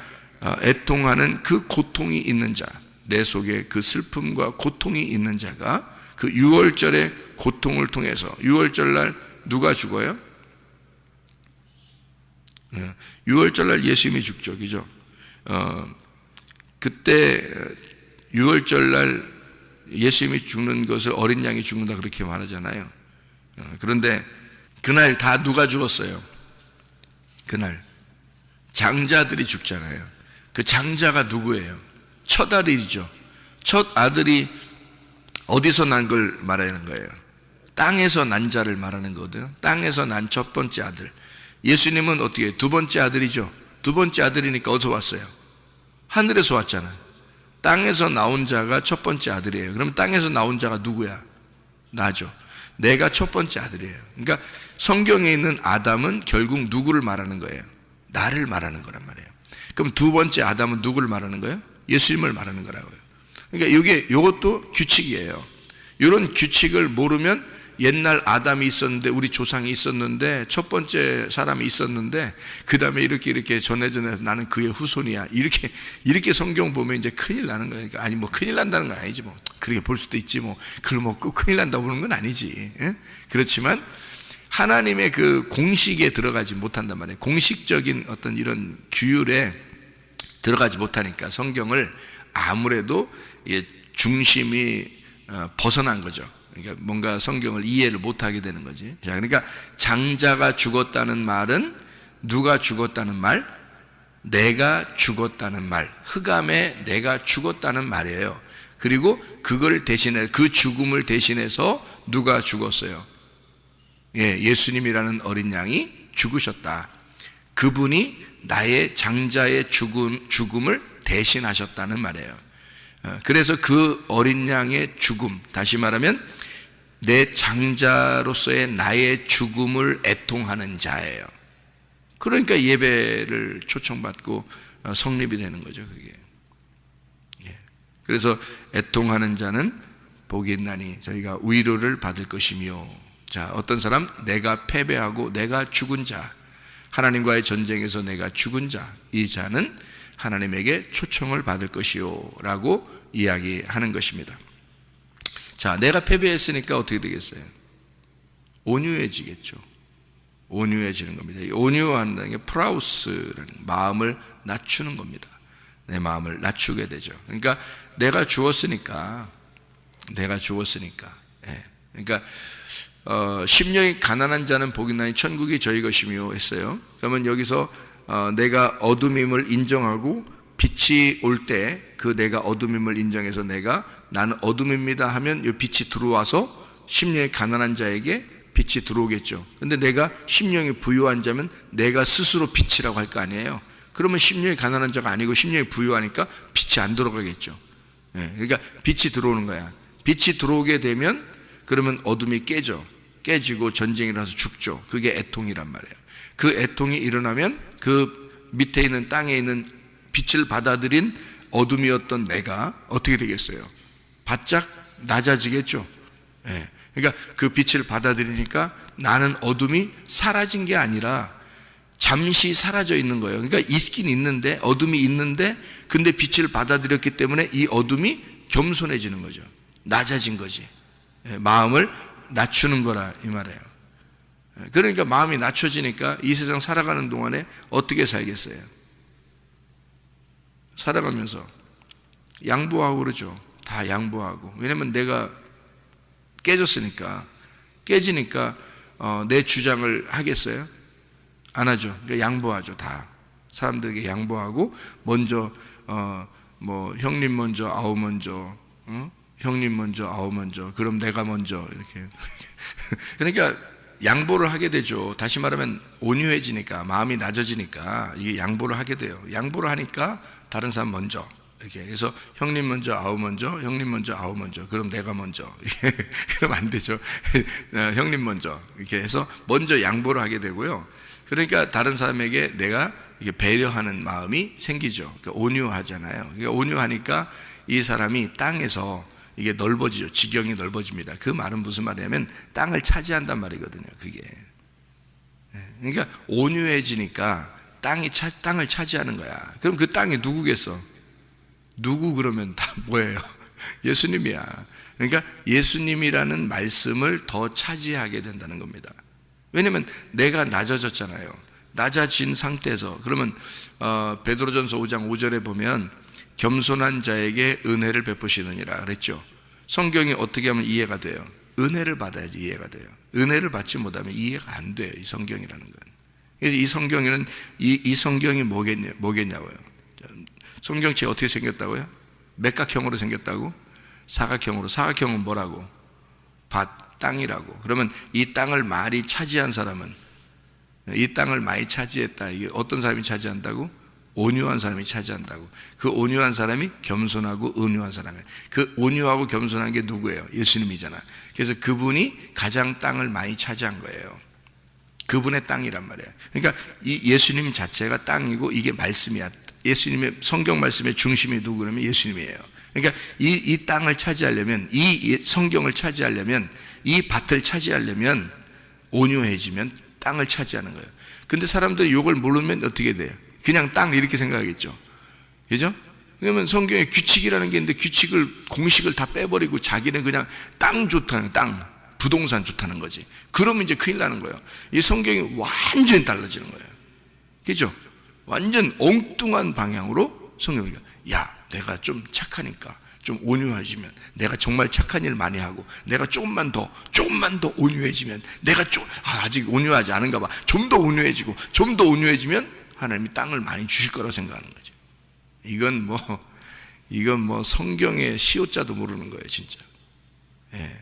애통하는 그 고통이 있는 자, 내 속에 그 슬픔과 고통이 있는 자가 그 6월절의 고통을 통해서, 6월절날 누가 죽어요? 6월절날 예수님이 죽죠, 그죠? 그때 6월절날 예수님이 죽는 것을 어린 양이 죽는다 그렇게 말하잖아요. 그런데 그날 다 누가 죽었어요? 그날 장자들이 죽잖아요. 그 장자가 누구예요? 첫 아들이죠. 첫 아들이 어디서 난 걸 말하는 거예요? 땅에서 난 자를 말하는 거거든요. 땅에서 난 첫 번째 아들. 예수님은 어떻게 두 번째 아들이죠? 두 번째 아들이니까 어디서 왔어요? 하늘에서 왔잖아요. 땅에서 나온 자가 첫 번째 아들이에요. 그럼 땅에서 나온 자가 누구야? 나죠. 내가 첫 번째 아들이에요. 그러니까 성경에 있는 아담은 결국 누구를 말하는 거예요? 나를 말하는 거란 말이에요. 그럼 두 번째 아담은 누구를 말하는 거예요? 예수님을 말하는 거라고요. 그러니까 이것도 규칙이에요. 이런 규칙을 모르면 옛날 아담이 있었는데, 우리 조상이 있었는데, 첫 번째 사람이 있었는데, 그 다음에 이렇게 전해져서 나는 그의 후손이야. 이렇게 성경 보면 이제 큰일 나는 거니까. 아니, 뭐 큰일 난다는 건 아니지 뭐. 그렇게 볼 수도 있지 뭐. 그걸 먹고 큰일 난다고 보는 건 아니지. 예? 그렇지만 하나님의 그 공식에 들어가지 못한단 말이에요. 공식적인 어떤 이런 규율에 들어가지 못하니까 성경을 아무래도 중심이 벗어난 거죠. 그러니까 뭔가 성경을 이해를 못하게 되는 거지. 자, 그러니까 장자가 죽었다는 말은 누가 죽었다는 말? 내가 죽었다는 말. 흑암에 내가 죽었다는 말이에요. 그리고 그걸 대신해, 그 죽음을 대신해서 누가 죽었어요? 예수님이라는 어린 양이 죽으셨다. 그분이 나의 장자의 죽음을 대신하셨다는 말이에요. 그래서 그 어린 양의 죽음, 다시 말하면 내 장자로서의 나의 죽음을 애통하는 자예요. 그러니까 예배를 초청받고 성립이 되는 거죠, 그게. 그래서 애통하는 자는 복이 있나니 저희가 위로를 받을 것이며. 자, 어떤 사람? 내가 패배하고 내가 죽은 자, 하나님과의 전쟁에서 내가 죽은 자, 이 자는 하나님에게 초청을 받을 것이요 라고 이야기하는 것입니다. 자, 내가 패배했으니까 어떻게 되겠어요? 온유해지겠죠. 온유해지는 겁니다. 이 온유하는 게 프라우스라는, 마음을 낮추는 겁니다. 내 마음을 낮추게 되죠. 그러니까 내가 죽었으니까. 그러니까 심령이 가난한 자는 복이 나니 천국이 저희 것이며 했어요. 그러면 여기서 내가 어둠임을 인정하고 빛이 올 때 그 내가 어둠임을 인정해서 나는 어둠입니다 하면 이 빛이 들어와서 심령이 가난한 자에게 빛이 들어오겠죠. 근데 내가 심령이 부유한 자면 내가 스스로 빛이라고 할 거 아니에요. 그러면 심령이 가난한 자가 아니고 심령이 부유하니까 빛이 안 들어가겠죠. 그러니까 빛이 들어오는 거야. 빛이 들어오게 되면 그러면 어둠이 깨지고 전쟁이 일어나서 죽죠. 그게 애통이란 말이에요. 그 애통이 일어나면 그 밑에 있는 땅에 있는 빛을 받아들인 어둠이었던 내가 어떻게 되겠어요? 바짝 낮아지겠죠. 그러니까 그 빛을 받아들이니까 나는 어둠이 사라진 게 아니라 잠시 사라져 있는 거예요. 그러니까 있긴 있는데, 어둠이 있는데, 근데 빛을 받아들였기 때문에 이 어둠이 겸손해지는 거죠. 낮아진 거지. 마음을 낮추는 거라 이 말이에요. 그러니까 마음이 낮춰지니까 이 세상 살아가는 동안에 어떻게 살겠어요? 살아가면서 양보하고 그러죠. 다 양보하고. 왜냐면 내가 깨지니까 내 주장을 하겠어요? 안 하죠. 그러니까 양보하죠. 다 사람들에게 양보하고 먼저 뭐 형님 먼저 아우 먼저, 형님 먼저 아우 먼저, 그럼 내가 먼저 이렇게. 그러니까 양보를 하게 되죠. 다시 말하면 온유해지니까, 마음이 낮아지니까 이게 양보를 하게 돼요. 양보를 하니까 다른 사람 먼저 이렇게. 그래서 형님 먼저 아우 먼저, 형님 먼저 아우 먼저, 그럼 내가 먼저. 그러면 안 되죠. 형님 먼저 이렇게 해서 먼저 양보를 하게 되고요. 그러니까 다른 사람에게 내가 이게 배려하는 마음이 생기죠. 그러니까 온유하잖아요. 그러니까 온유하니까 이 사람이 땅에서 이게 넓어지죠. 지경이 넓어집니다. 그 말은 무슨 말이냐면 땅을 차지한단 말이거든요. 그게. 그러니까 온유해지니까 땅을 차지하는 거야. 그럼 그 땅이 누구겠어? 누구 그러면 다 뭐예요? 예수님이야. 그러니까 예수님이라는 말씀을 더 차지하게 된다는 겁니다. 왜냐면 내가 낮아졌잖아요. 낮아진 상태에서. 그러면 베드로전서 5장 5절에 보면 겸손한 자에게 은혜를 베푸시느니라 그랬죠. 성경이 어떻게 하면 이해가 돼요? 은혜를 받아야지 이해가 돼요. 은혜를 받지 못하면 이해가 안 돼요. 이 성경이라는 건. 그래서 이 성경에는 이 성경이 뭐겠냐고요. 성경책이 어떻게 생겼다고요? 맥각형으로 생겼다고? 사각형으로. 사각형은 뭐라고? 밭, 땅이라고. 그러면 이 땅을 많이 차지한 사람은, 이 땅을 많이 차지했다. 이게 어떤 사람이 차지한다고? 온유한 사람이 차지한다고. 그 온유한 사람이 겸손하고 온유한 사람이에요. 그 온유하고 겸손한 게 누구예요? 예수님이잖아. 그래서 그분이 가장 땅을 많이 차지한 거예요. 그분의 땅이란 말이에요. 그러니까 이 예수님 자체가 땅이고 이게 말씀이야. 예수님의 성경 말씀의 중심이 누구냐면 예수님이에요. 그러니까 이 땅을 차지하려면, 이 성경을 차지하려면, 이 밭을 차지하려면 온유해지면 땅을 차지하는 거예요. 근데 사람들이 이걸 모르면 어떻게 돼요? 그냥 땅 이렇게 생각하겠죠. 그죠? 그러면 성경에 규칙이라는 게 있는데 규칙을, 공식을 다 빼버리고 자기는 그냥 땅 좋다는, 땅, 부동산 좋다는 거지. 그러면 이제 큰일 나는 거예요. 이 성경이 완전히 달라지는 거예요. 그죠? 완전 엉뚱한 방향으로 성경이, 야, 내가 좀 착하니까 좀 온유해지면, 내가 정말 착한 일 많이 하고 내가 조금만 더 온유해지면, 내가 아직 온유하지 않은가 봐, 좀 더 온유해지면 하나님이 땅을 많이 주실 거라고 생각하는 거죠. 이건 뭐 성경의 시옷자도 모르는 거예요, 진짜. 예.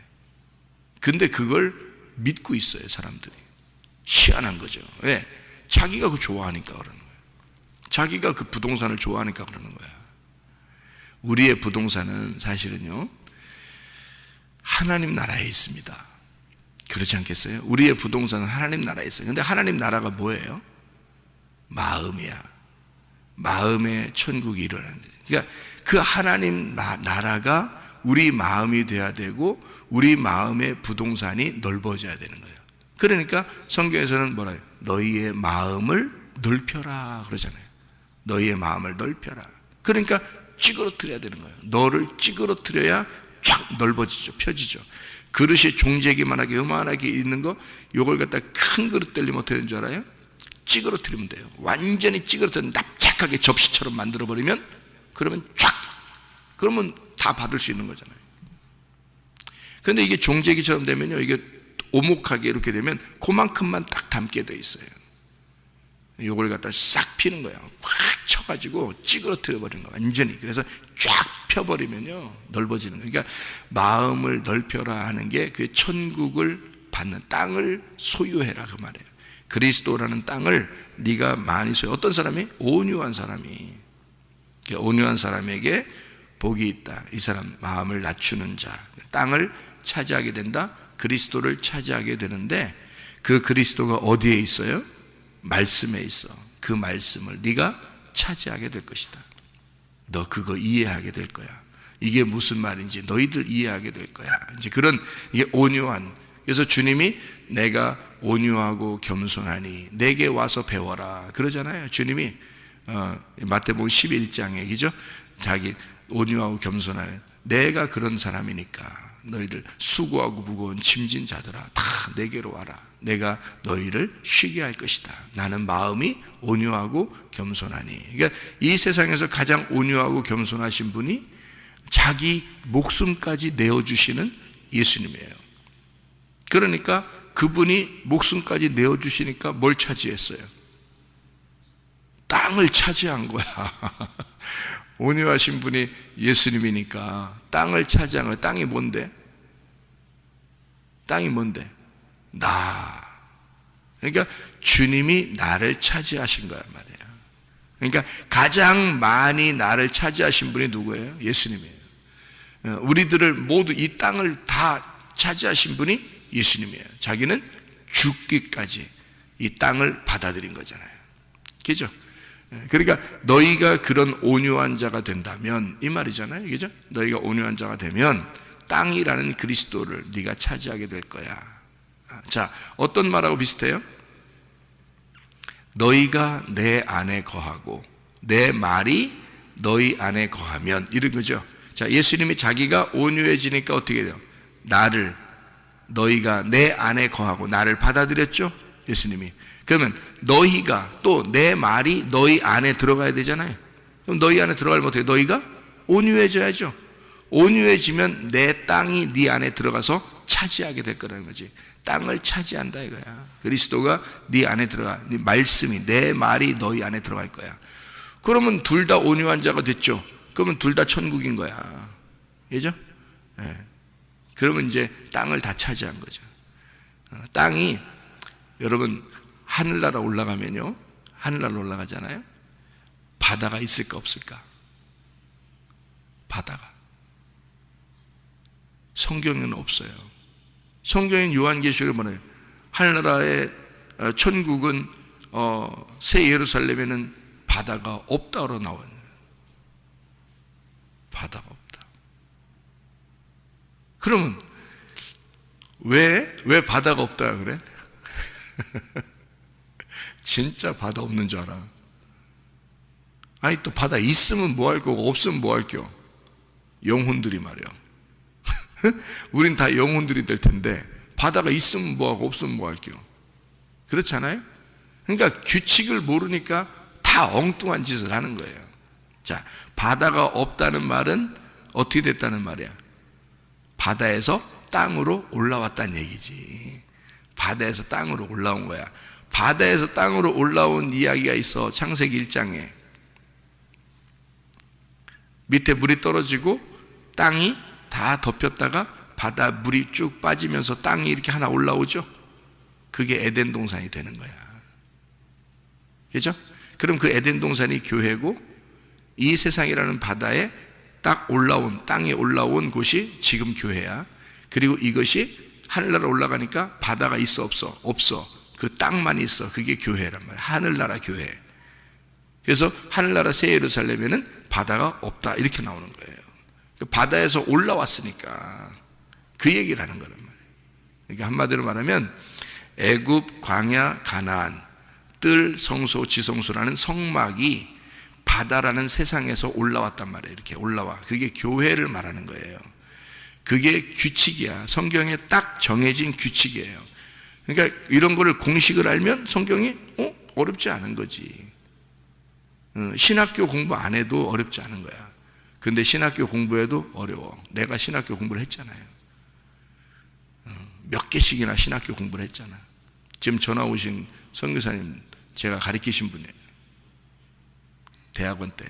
근데 그걸 믿고 있어요, 사람들이. 희한한 거죠. 왜? 자기가 그거 좋아하니까 그러는 거예요. 자기가 그 부동산을 좋아하니까 그러는 거야. 우리의 부동산은 사실은요, 하나님 나라에 있습니다. 그렇지 않겠어요? 우리의 부동산은 하나님 나라에 있어요. 근데 하나님 나라가 뭐예요? 마음이야. 마음의 천국이 일어나는 거예요. 그러니까 그 하나님 나라가 우리 마음이 돼야 되고, 우리 마음의 부동산이 넓어져야 되는 거예요. 그러니까 성경에서는 뭐라 해요? 너희의 마음을 넓혀라 그러잖아요. 너희의 마음을 넓혀라. 그러니까 찌그러뜨려야 되는 거예요. 너를 찌그러뜨려야 쫙 넓어지죠. 펴지죠. 그릇이 종재기만하게 요만하게 있는 거, 요걸 갖다 큰 그릇 들리면 어떻게 되는 줄 알아요? 찌그러뜨리면 돼요. 완전히 찌그러뜨려 납작하게 접시처럼 만들어버리면, 그러면 쫙, 그러면 다 받을 수 있는 거잖아요. 그런데 이게 종재기처럼 되면요, 이게 오목하게 이렇게 되면 그만큼만 딱 담게 돼 있어요. 요걸 갖다 싹 피는 거예요. 확 쳐가지고 찌그러뜨려 버리는 거예요, 완전히. 그래서 쫙 펴버리면요, 넓어지는 거예요. 그러니까 마음을 넓혀라 하는 게 그 천국을 받는, 땅을 소유해라 그 말이에요. 그리스도라는 땅을 네가 많이 소유. 어떤 사람이? 온유한 사람이. 온유한 사람에게 복이 있다. 이 사람 마음을 낮추는 자. 땅을 차지하게 된다. 그리스도를 차지하게 되는데, 그 그리스도가 어디에 있어요? 말씀에 있어. 그 말씀을 네가 차지하게 될 것이다. 너 그거 이해하게 될 거야. 이게 무슨 말인지 너희들 이해하게 될 거야. 이제 그런, 이게 온유한. 그래서 주님이 내가 온유하고 겸손하니 내게 와서 배워라 그러잖아요. 주님이 마태복음 11장에, 그죠? 자기 온유하고 겸손하여, 내가 그런 사람이니까 너희들 수고하고 무거운 짐진 자들아 다 내게로 와라. 내가 너희를 쉬게 할 것이다. 나는 마음이 온유하고 겸손하니. 그러니까 이 세상에서 가장 온유하고 겸손하신 분이 자기 목숨까지 내어주시는 예수님이에요. 그러니까 그분이 목숨까지 내어주시니까 뭘 차지했어요? 땅을 차지한 거야. 온유하신 분이 예수님이니까 땅을 차지한 거야. 땅이 뭔데? 땅이 뭔데? 나. 그러니까 주님이 나를 차지하신 거란 말이에요. 그러니까 가장 많이 나를 차지하신 분이 누구예요? 예수님이에요. 우리들을 모두 이 땅을 다 차지하신 분이 예수님이에요. 자기는 죽기까지 이 땅을 받아들인 거잖아요. 그죠? 그러니까 너희가 그런 온유한 자가 된다면, 이 말이잖아요. 그죠? 너희가 온유한 자가 되면 땅이라는 그리스도를 네가 차지하게 될 거야. 자, 어떤 말하고 비슷해요? 너희가 내 안에 거하고 내 말이 너희 안에 거하면, 이런 거죠. 자, 예수님이 자기가 온유해지니까 어떻게 돼요? 너희가 내 안에 거하고 나를 받아들였죠? 예수님이. 그러면 너희가, 또 내 말이 너희 안에 들어가야 되잖아요. 그럼 너희 안에 들어가려면 어떻게? 너희가 온유해져야죠. 온유해지면 내 땅이 네 안에 들어가서 차지하게 될 거라는 거지. 땅을 차지한다 이거야. 그리스도가 네 안에 들어가, 네 말씀이, 내 말이 너희 안에 들어갈 거야. 그러면 둘 다 온유한 자가 됐죠. 그러면 둘 다 천국인 거야. 그죠? 그러면 이제 땅을 다 차지한 거죠. 땅이 여러분 하늘나라 올라가면요, 하늘나라 올라가잖아요. 바다가 있을까 없을까? 바다가. 성경에는 없어요. 성경인 요한계시록에 뭐래요? 하늘나라의 천국은 새 예루살렘에는 바다가 없다로 나와요. 바다가 없다. 그러면 왜 바다가 없다 그래? 진짜 바다 없는 줄 알아. 아니 또 바다 있으면 뭐 할 거고 없으면 뭐 할겨? 영혼들이 말이야. 우린 다 영혼들이 될 텐데 바다가 있으면 뭐 하고 없으면 뭐 할겨? 그렇잖아요? 그러니까 규칙을 모르니까 다 엉뚱한 짓을 하는 거예요. 자, 바다가 없다는 말은 어떻게 됐다는 말이야? 바다에서 땅으로 올라왔다는 얘기지. 바다에서 땅으로 올라온 거야. 바다에서 땅으로 올라온 이야기가 있어. 창세기 1장에 밑에 물이 떨어지고 땅이 다 덮였다가 바다 물이 쭉 빠지면서 땅이 이렇게 하나 올라오죠. 그게 에덴 동산이 되는 거야. 그죠? 그럼 그 에덴 동산이 교회고 이 세상이라는 바다에 딱 올라온, 땅에 올라온 곳이 지금 교회야. 그리고 이것이 하늘나라 올라가니까 바다가 있어 없어? 없어. 그 땅만 있어. 그게 교회란 말이야. 하늘나라 교회. 그래서 하늘나라 새 예루살렘에는 바다가 없다 이렇게 나오는 거예요. 바다에서 올라왔으니까 그 얘기를 하는 거란 말이에요. 그러니까 한마디로 말하면 애굽, 광야, 가나안, 뜰, 성소, 지성소라는 성막이 바다라는 세상에서 올라왔단 말이에요. 이렇게 올라와. 그게 교회를 말하는 거예요. 그게 규칙이야. 성경에 딱 정해진 규칙이에요. 그러니까 이런 거를 공식을 알면 성경이 어렵지 않은 거지. 신학교 공부 안 해도 어렵지 않은 거야. 근데 신학교 공부해도 어려워. 내가 신학교 공부를 했잖아요. 몇 개씩이나 신학교 공부를 했잖아. 지금 전화 오신 선교사님 제가 가르치신 분이에요. 대학원 때.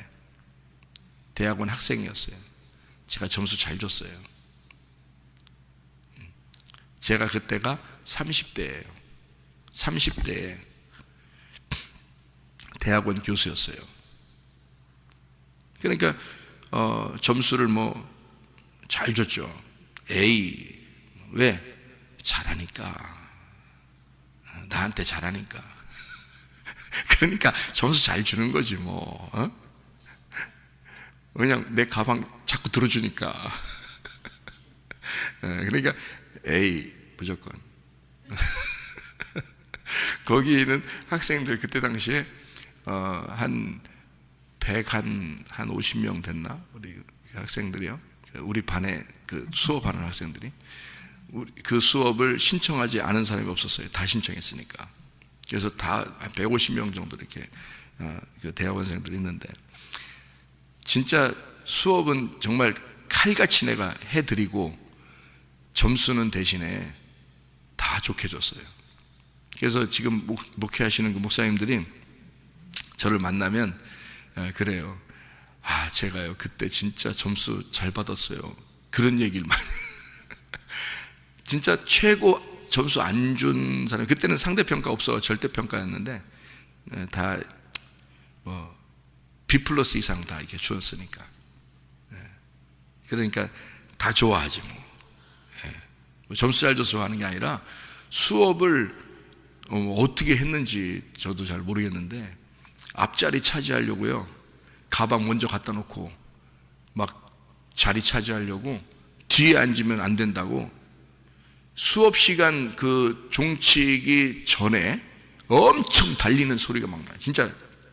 대학원 학생이었어요. 제가 점수 잘 줬어요. 제가 그때가 30대예요. 30대에 대학원 교수였어요. 그러니까 점수를 뭐 잘 줬죠. A. 왜? 잘하니까. 나한테 잘하니까. 그러니까 점수 잘 주는 거지 뭐. 그냥 내 가방 자꾸 들어주니까. 그러니까 A 무조건. 거기는 학생들 그때 당시에 한 50명 됐나? 우리 학생들이요. 우리 반에 그 수업하는 학생들이 그 수업을 신청하지 않은 사람이 없었어요. 다 신청했으니까. 그래서 다 150명 정도 이렇게 대학원생들이 있는데 진짜 수업은 정말 칼같이 내가 해드리고 점수는 대신에 다 좋게 줬어요. 그래서 지금 목회하시는 그 목사님들이 저를 만나면 그래요. 제가요 그때 진짜 점수 잘 받았어요. 그런 얘기를 많이. 진짜 최고 점수 안 준 사람, 그때는 상대평가 없어 절대평가였는데 다 뭐 B+ 이상 다 이렇게 주었으니까. 그러니까 다 좋아하지 뭐. 점수 잘 줘서 하는 게 아니라 수업을 어떻게 했는지 저도 잘 모르겠는데 앞자리 차지하려고요. 가방 먼저 갖다 놓고 막 자리 차지하려고 뒤에 앉으면 안 된다고 수업 시간 그 종치기 전에 엄청 달리는 소리가 막 나요. 진짜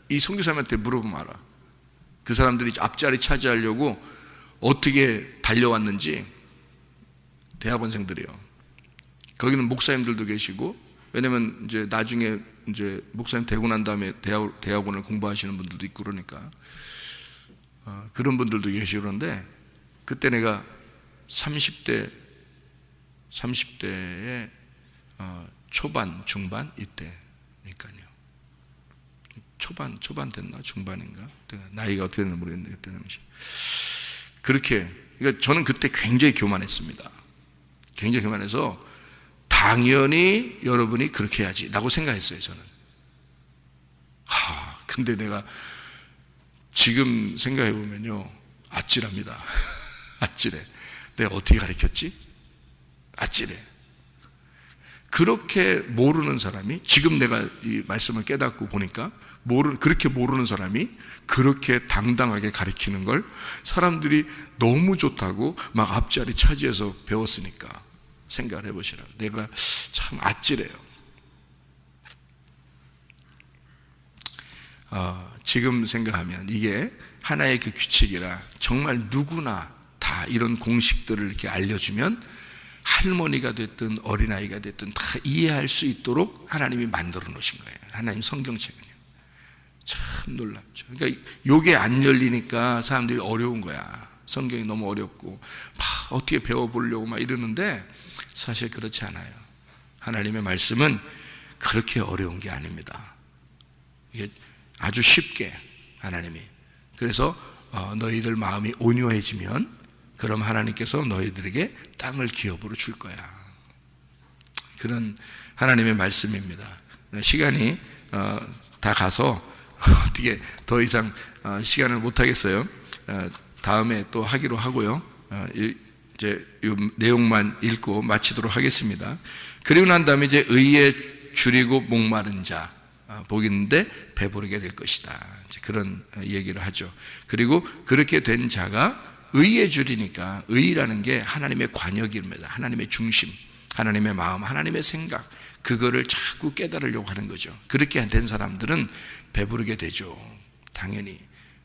이 선교사님한테 물어보면 알아. 그 사람들이 앞자리 차지하려고 어떻게 달려왔는지. 대학원생들이요. 거기는 목사님들도 계시고, 왜냐면 이제 나중에 이제 목사님 되고 난 다음에 대학원을 공부하시는 분들도 있고 그러니까 그런 분들도 계시고 그런데 그때 내가 30대에 초반, 중반 이때니까요. 초반 됐나 중반인가? 나이가 어떻게 됐나 모르겠는데 그때 당시 그렇게 그러니까 저는 그때 굉장히 교만했습니다. 굉장히 교만해서 당연히 여러분이 그렇게 해야지 라고 생각했어요. 저는. 근데 내가 지금 생각해 보면요, 아찔합니다. 아찔해. 내가 어떻게 가르쳤지? 아찔해. 그렇게 모르는 사람이, 지금 내가 이 말씀을 깨닫고 보니까 그렇게 모르는 사람이 그렇게 당당하게 가르치는 걸 사람들이 너무 좋다고 막 앞자리 차지해서 배웠으니까 생각을 해보시라고. 내가 참 아찔해요. 지금 생각하면 이게 하나의 그 규칙이라 정말 누구나 다 이런 공식들을 이렇게 알려주면 할머니가 됐든 어린아이가 됐든 다 이해할 수 있도록 하나님이 만들어 놓으신 거예요. 하나님 성경책은요. 참 놀랍죠. 그러니까 요게 안 열리니까 사람들이 어려운 거야. 성경이 너무 어렵고 막 어떻게 배워보려고 막 이러는데 사실 그렇지 않아요. 하나님의 말씀은 그렇게 어려운 게 아닙니다. 이게 아주 쉽게 하나님이, 그래서 너희들 마음이 온유해지면 그럼 하나님께서 너희들에게 땅을 기업으로 줄 거야. 그런 하나님의 말씀입니다. 시간이 다 가서 어떻게 더 이상 시간을 못 하겠어요. 다음에 또 하기로 하고요. 이제 이 내용만 읽고 마치도록 하겠습니다. 그리고 난 다음에 이제 의에 줄이고 목마른 자 복이 있는데 배부르게 될 것이다. 이제 그런 얘기를 하죠. 그리고 그렇게 된 자가 의에 줄이니까, 의라는 게 하나님의 관역입니다. 하나님의 중심, 하나님의 마음, 하나님의 생각, 그거를 자꾸 깨달으려고 하는 거죠. 그렇게 된 사람들은 배부르게 되죠. 당연히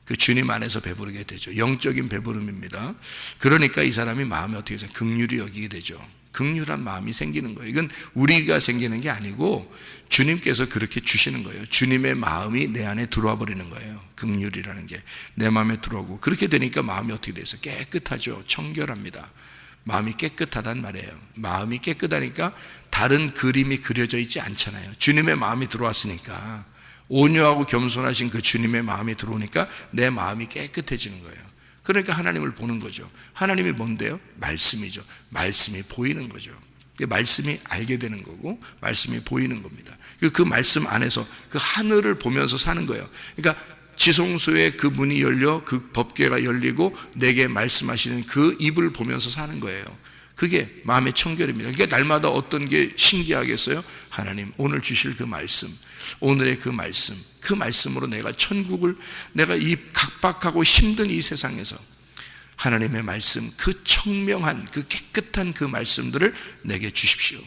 그 주님 안에서 배부르게 되죠. 영적인 배부름입니다. 그러니까 이 사람이 마음이 어떻게 해서 긍휼히 여기게 되죠. 긍휼한 마음이 생기는 거예요. 이건 우리가 생기는 게 아니고 주님께서 그렇게 주시는 거예요. 주님의 마음이 내 안에 들어와 버리는 거예요. 긍휼이라는 게 내 마음에 들어오고, 그렇게 되니까 마음이 어떻게 돼서 깨끗하죠. 청결합니다. 마음이 깨끗하단 말이에요. 마음이 깨끗하니까 다른 그림이 그려져 있지 않잖아요. 주님의 마음이 들어왔으니까, 온유하고 겸손하신 그 주님의 마음이 들어오니까 내 마음이 깨끗해지는 거예요. 그러니까 하나님을 보는 거죠. 하나님이 뭔데요? 말씀이죠. 말씀이 보이는 거죠. 말씀이 알게 되는 거고 말씀이 보이는 겁니다. 그 말씀 안에서 그 하늘을 보면서 사는 거예요. 그러니까 지성소에 그 문이 열려 그 법궤가 열리고 내게 말씀하시는 그 입을 보면서 사는 거예요. 그게 마음의 청결입니다. 그러니까 날마다 어떤 게 신기하겠어요? 하나님 오늘 주실 그 말씀, 오늘의 그 말씀, 그 말씀으로 내가 천국을, 내가 이 각박하고 힘든 이 세상에서 하나님의 말씀, 그 청명한 그 깨끗한 그 말씀들을 내게 주십시오.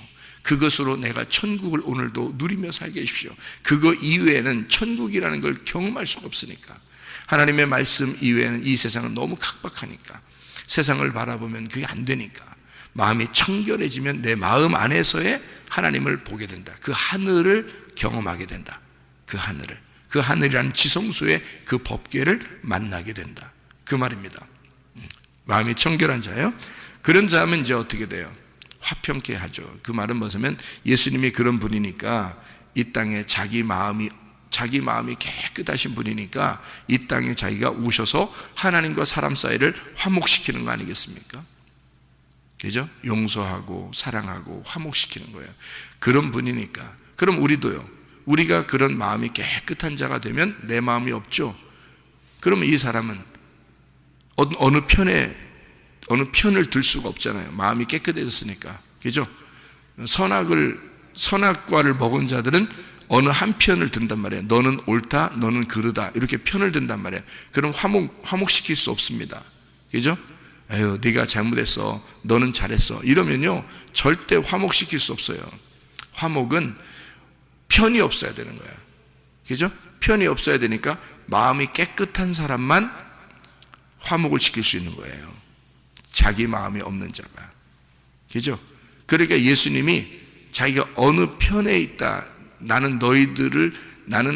그것으로 내가 천국을 오늘도 누리며 살게 해주십시오. 그거 이외에는 천국이라는 걸 경험할 수가 없으니까, 하나님의 말씀 이외에는 이 세상은 너무 각박하니까, 세상을 바라보면 그게 안 되니까 마음이 청결해지면 내 마음 안에서의 하나님을 보게 된다. 그 하늘을 경험하게 된다. 그 하늘을, 그 하늘이라는 지성소의 그 법궤를 만나게 된다. 그 말입니다. 마음이 청결한 자예요. 그런 자면 이제 어떻게 돼요? 화평케 하죠. 그 말은 뭐냐면 예수님이 그런 분이니까 이 땅에 자기 마음이 깨끗하신 분이니까 이 땅에 자기가 오셔서 하나님과 사람 사이를 화목시키는 거 아니겠습니까? 그죠? 용서하고 사랑하고 화목시키는 거예요. 그런 분이니까. 그럼 우리도요. 우리가 그런 마음이 깨끗한 자가 되면 내 마음이 없죠. 그러면 이 사람은 어느 편을 들 수가 없잖아요. 마음이 깨끗해졌으니까. 그죠? 선악과를 먹은 자들은 어느 한 편을 든단 말이에요. 너는 옳다, 너는 그르다. 이렇게 편을 든단 말이에요. 그럼 화목시킬 수 없습니다. 그죠? 에휴, 네가 잘못했어. 너는 잘했어. 이러면요, 절대 화목시킬 수 없어요. 화목은 편이 없어야 되는 거야. 그죠? 편이 없어야 되니까 마음이 깨끗한 사람만 화목을 시킬 수 있는 거예요. 자기 마음이 없는 자가. 그죠? 그러니까 예수님이 자기가 어느 편에 있다, 나는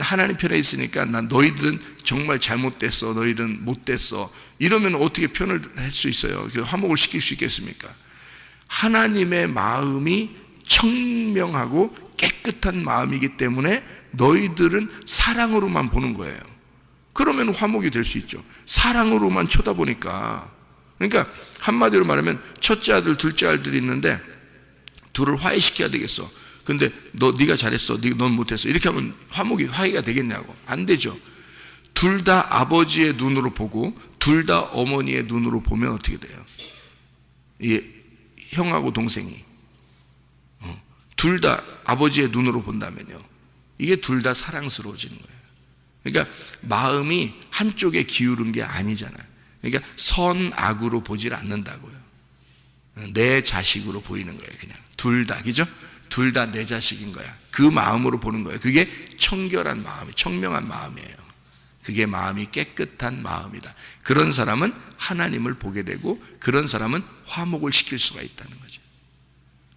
하나님 편에 있으니까 난 너희들은 정말 잘못됐어, 너희들은 못됐어, 이러면 어떻게 편을 할 수 있어요? 화목을 시킬 수 있겠습니까? 하나님의 마음이 청명하고 깨끗한 마음이기 때문에 너희들은 사랑으로만 보는 거예요. 그러면 화목이 될 수 있죠. 사랑으로만 쳐다보니까 그러니까 한마디로 말하면 첫째 아들, 둘째 아들이 있는데 둘을 화해시켜야 되겠어. 근데 네가 잘했어, 넌 못했어. 이렇게 하면 화해가 되겠냐고. 안 되죠. 둘 다 아버지의 눈으로 보고 둘 다 어머니의 눈으로 보면 어떻게 돼요? 형하고 동생이 둘 다 아버지의 눈으로 본다면요, 이게 둘 다 사랑스러워지는 거예요. 그러니까 마음이 한쪽에 기울은 게 아니잖아요. 그러니까 선악으로 보질 않는다고요. 내 자식으로 보이는 거예요. 그냥 둘 다, 그죠? 둘 다 내 자식인 거야. 그 마음으로 보는 거예요. 그게 청결한 마음이, 청명한 마음이에요. 그게 마음이 깨끗한 마음이다. 그런 사람은 하나님을 보게 되고 그런 사람은 화목을 시킬 수가 있다는 거죠.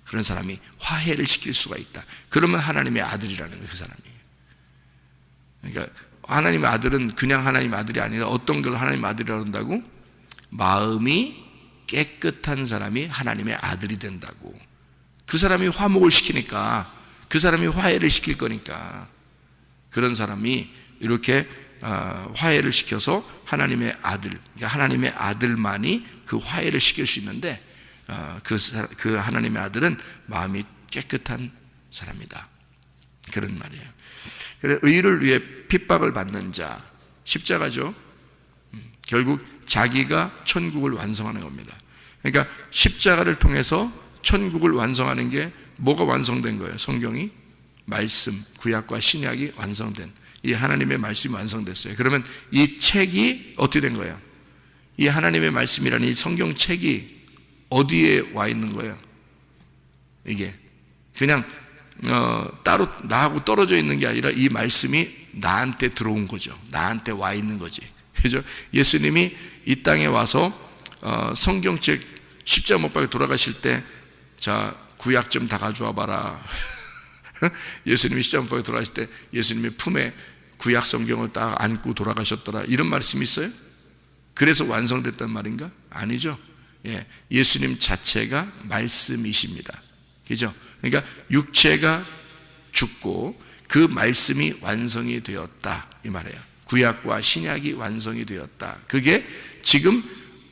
그런 사람이 화해를 시킬 수가 있다. 그러면 하나님의 아들이라는 거예요. 그 사람이. 그러니까 하나님의 아들은 그냥 하나님의 아들이 아니라 어떤 걸 하나님의 아들이라고 한다고? 마음이 깨끗한 사람이 하나님의 아들이 된다고. 그 사람이 화목을 시키니까, 그 사람이 화해를 시킬 거니까, 그런 사람이 이렇게 화해를 시켜서 하나님의 아들, 그러니까 하나님의 아들만이 그 화해를 시킬 수 있는데, 그 하나님의 아들은 마음이 깨끗한 사람이다. 그런 말이에요. 그래서 의를 위해 핍박을 받는 자, 십자가죠. 결국 자기가 천국을 완성하는 겁니다. 그러니까 십자가를 통해서 천국을 완성하는 게 뭐가 완성된 거예요? 성경이 말씀, 구약과 신약이 완성된, 이 하나님의 말씀이 완성됐어요. 그러면 이 책이 어떻게 된 거예요? 이 하나님의 말씀이라는 이 성경책이 어디에 와 있는 거예요? 이게 그냥 따로 나하고 떨어져 있는 게 아니라 이 말씀이 나한테 들어온 거죠. 나한테 와 있는 거지. 그죠? 예수님이 이 땅에 와서 성경책 십자가 못 박혀 돌아가실 때, 자, 구약 좀 다 가져와 봐라. 예수님이 십자가 못 박혀 돌아가실 때 예수님의 품에 구약 성경을 딱 안고 돌아가셨더라. 이런 말씀이 있어요? 그래서 완성됐단 말인가? 아니죠. 예, 예수님 자체가 말씀이십니다. 그죠? 그러니까 육체가 죽고 그 말씀이 완성이 되었다, 이 말이에요. 구약과 신약이 완성이 되었다. 그게 지금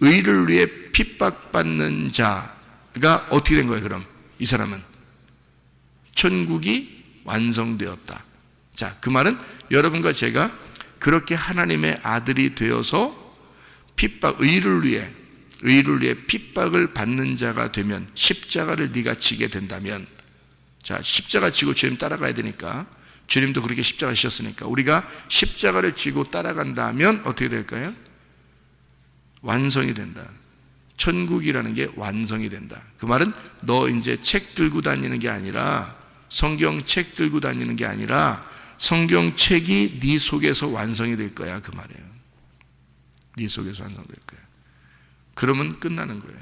의를 위해 핍박받는 자가 어떻게 된 거예요? 그럼 이 사람은 천국이 완성되었다. 자, 그 말은 여러분과 제가 그렇게 하나님의 아들이 되어서 의를 위해 핍박을 받는 자가 되면, 십자가를 네가 지게 된다면, 자, 십자가 지고 주님 따라가야 되니까, 주님도 그렇게 십자가 지셨으니까 우리가 십자가를 지고 따라간다면 어떻게 될까요? 완성이 된다. 천국이라는 게 완성이 된다. 그 말은 너 이제 책 들고 다니는 게 아니라, 성경책 들고 다니는 게 아니라 성경책이 네 속에서 완성이 될 거야, 그 말이에요. 네 속에서 완성될 거야. 그러면 끝나는 거예요.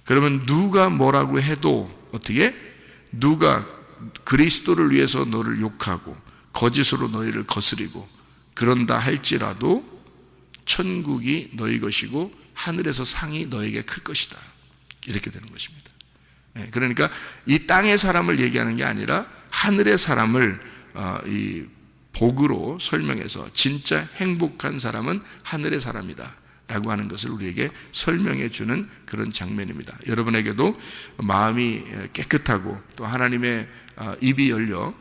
그러면 누가 뭐라고 해도, 어떻게? 누가 그리스도를 위해서 너를 욕하고 거짓으로 너희를 거스리고 그런다 할지라도 천국이 너희 것이고 하늘에서 상이 너에게 클 것이다. 이렇게 되는 것입니다. 그러니까 이 땅의 사람을 얘기하는 게 아니라 하늘의 사람을 이 복으로 설명해서, 진짜 행복한 사람은 하늘의 사람이다 라고 하는 것을 우리에게 설명해 주는 그런 장면입니다. 여러분에게도 마음이 깨끗하고 또 하나님의 입이 열려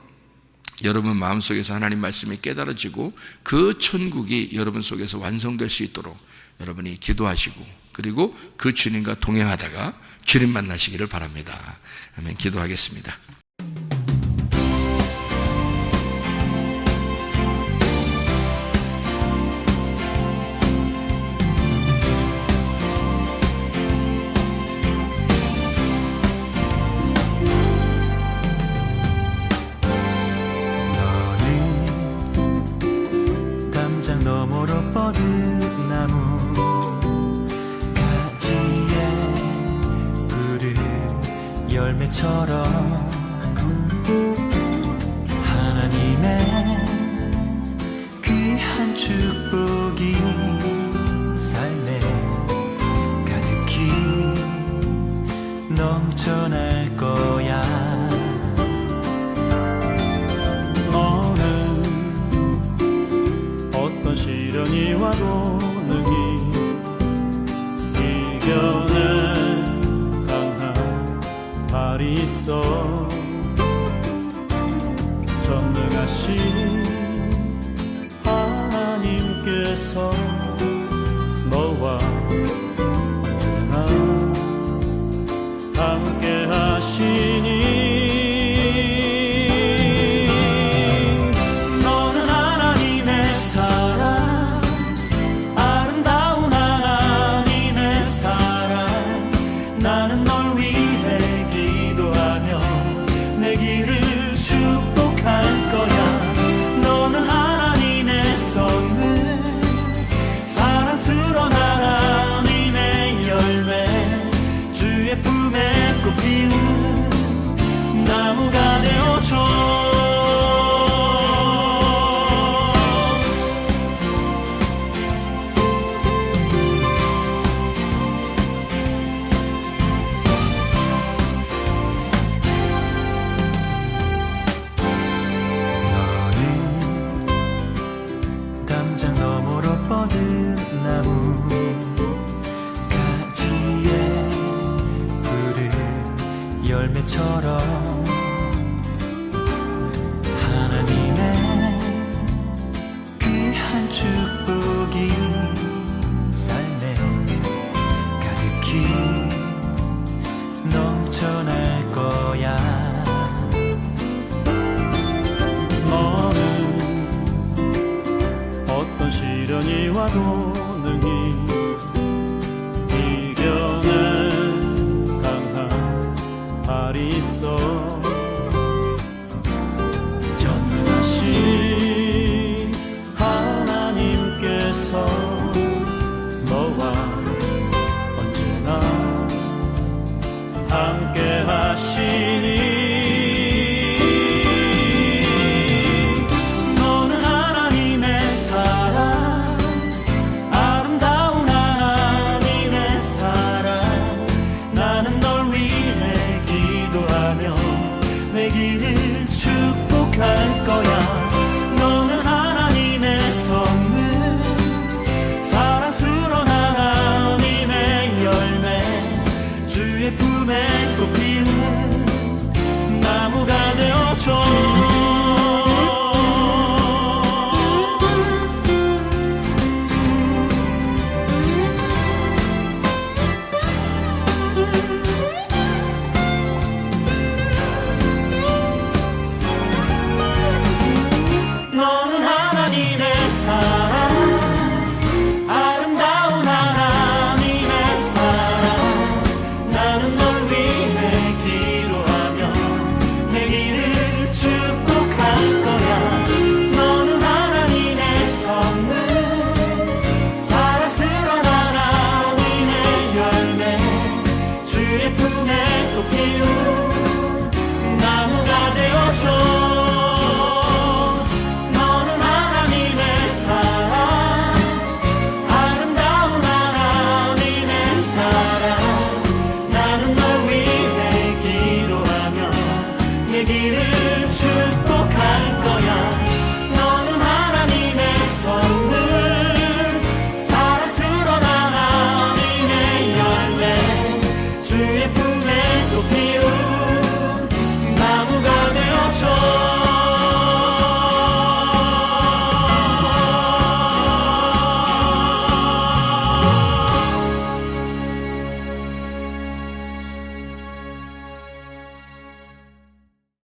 여러분 마음속에서 하나님 말씀이 깨달아지고 그 천국이 여러분 속에서 완성될 수 있도록 여러분이 기도하시고, 그리고 그 주님과 동행하다가 주님 만나시기를 바랍니다. 아멘. 기도하겠습니다. 너머로 뻗은 나무 가지에 푸른 열매처럼 하나님의 귀한 축복이 삶에 가득히 넘쳐날 거야. 어떤 시련이 와도 능히 이겨낸 강한 발이 있어 전능하신 하나님께서 너와 언제나 함께 하시니 너는 하나님의 사랑 아름다운 하나님의 사랑 나는 널 위해 기도하며 내 길을 축복할 거야 너는 하나님의 선물 사랑스러운 하나님의 열매 주의 품에 꽃 피우는 나무가 되어줘 담장 너머로 뻗은 나무 가지에 푸른 열매처럼 하나님의 귀한 축복이 삶에 가득히 넘쳐날 거야 너는 어떤 시련이 와도 능히 이겨낸 강한 발이 있어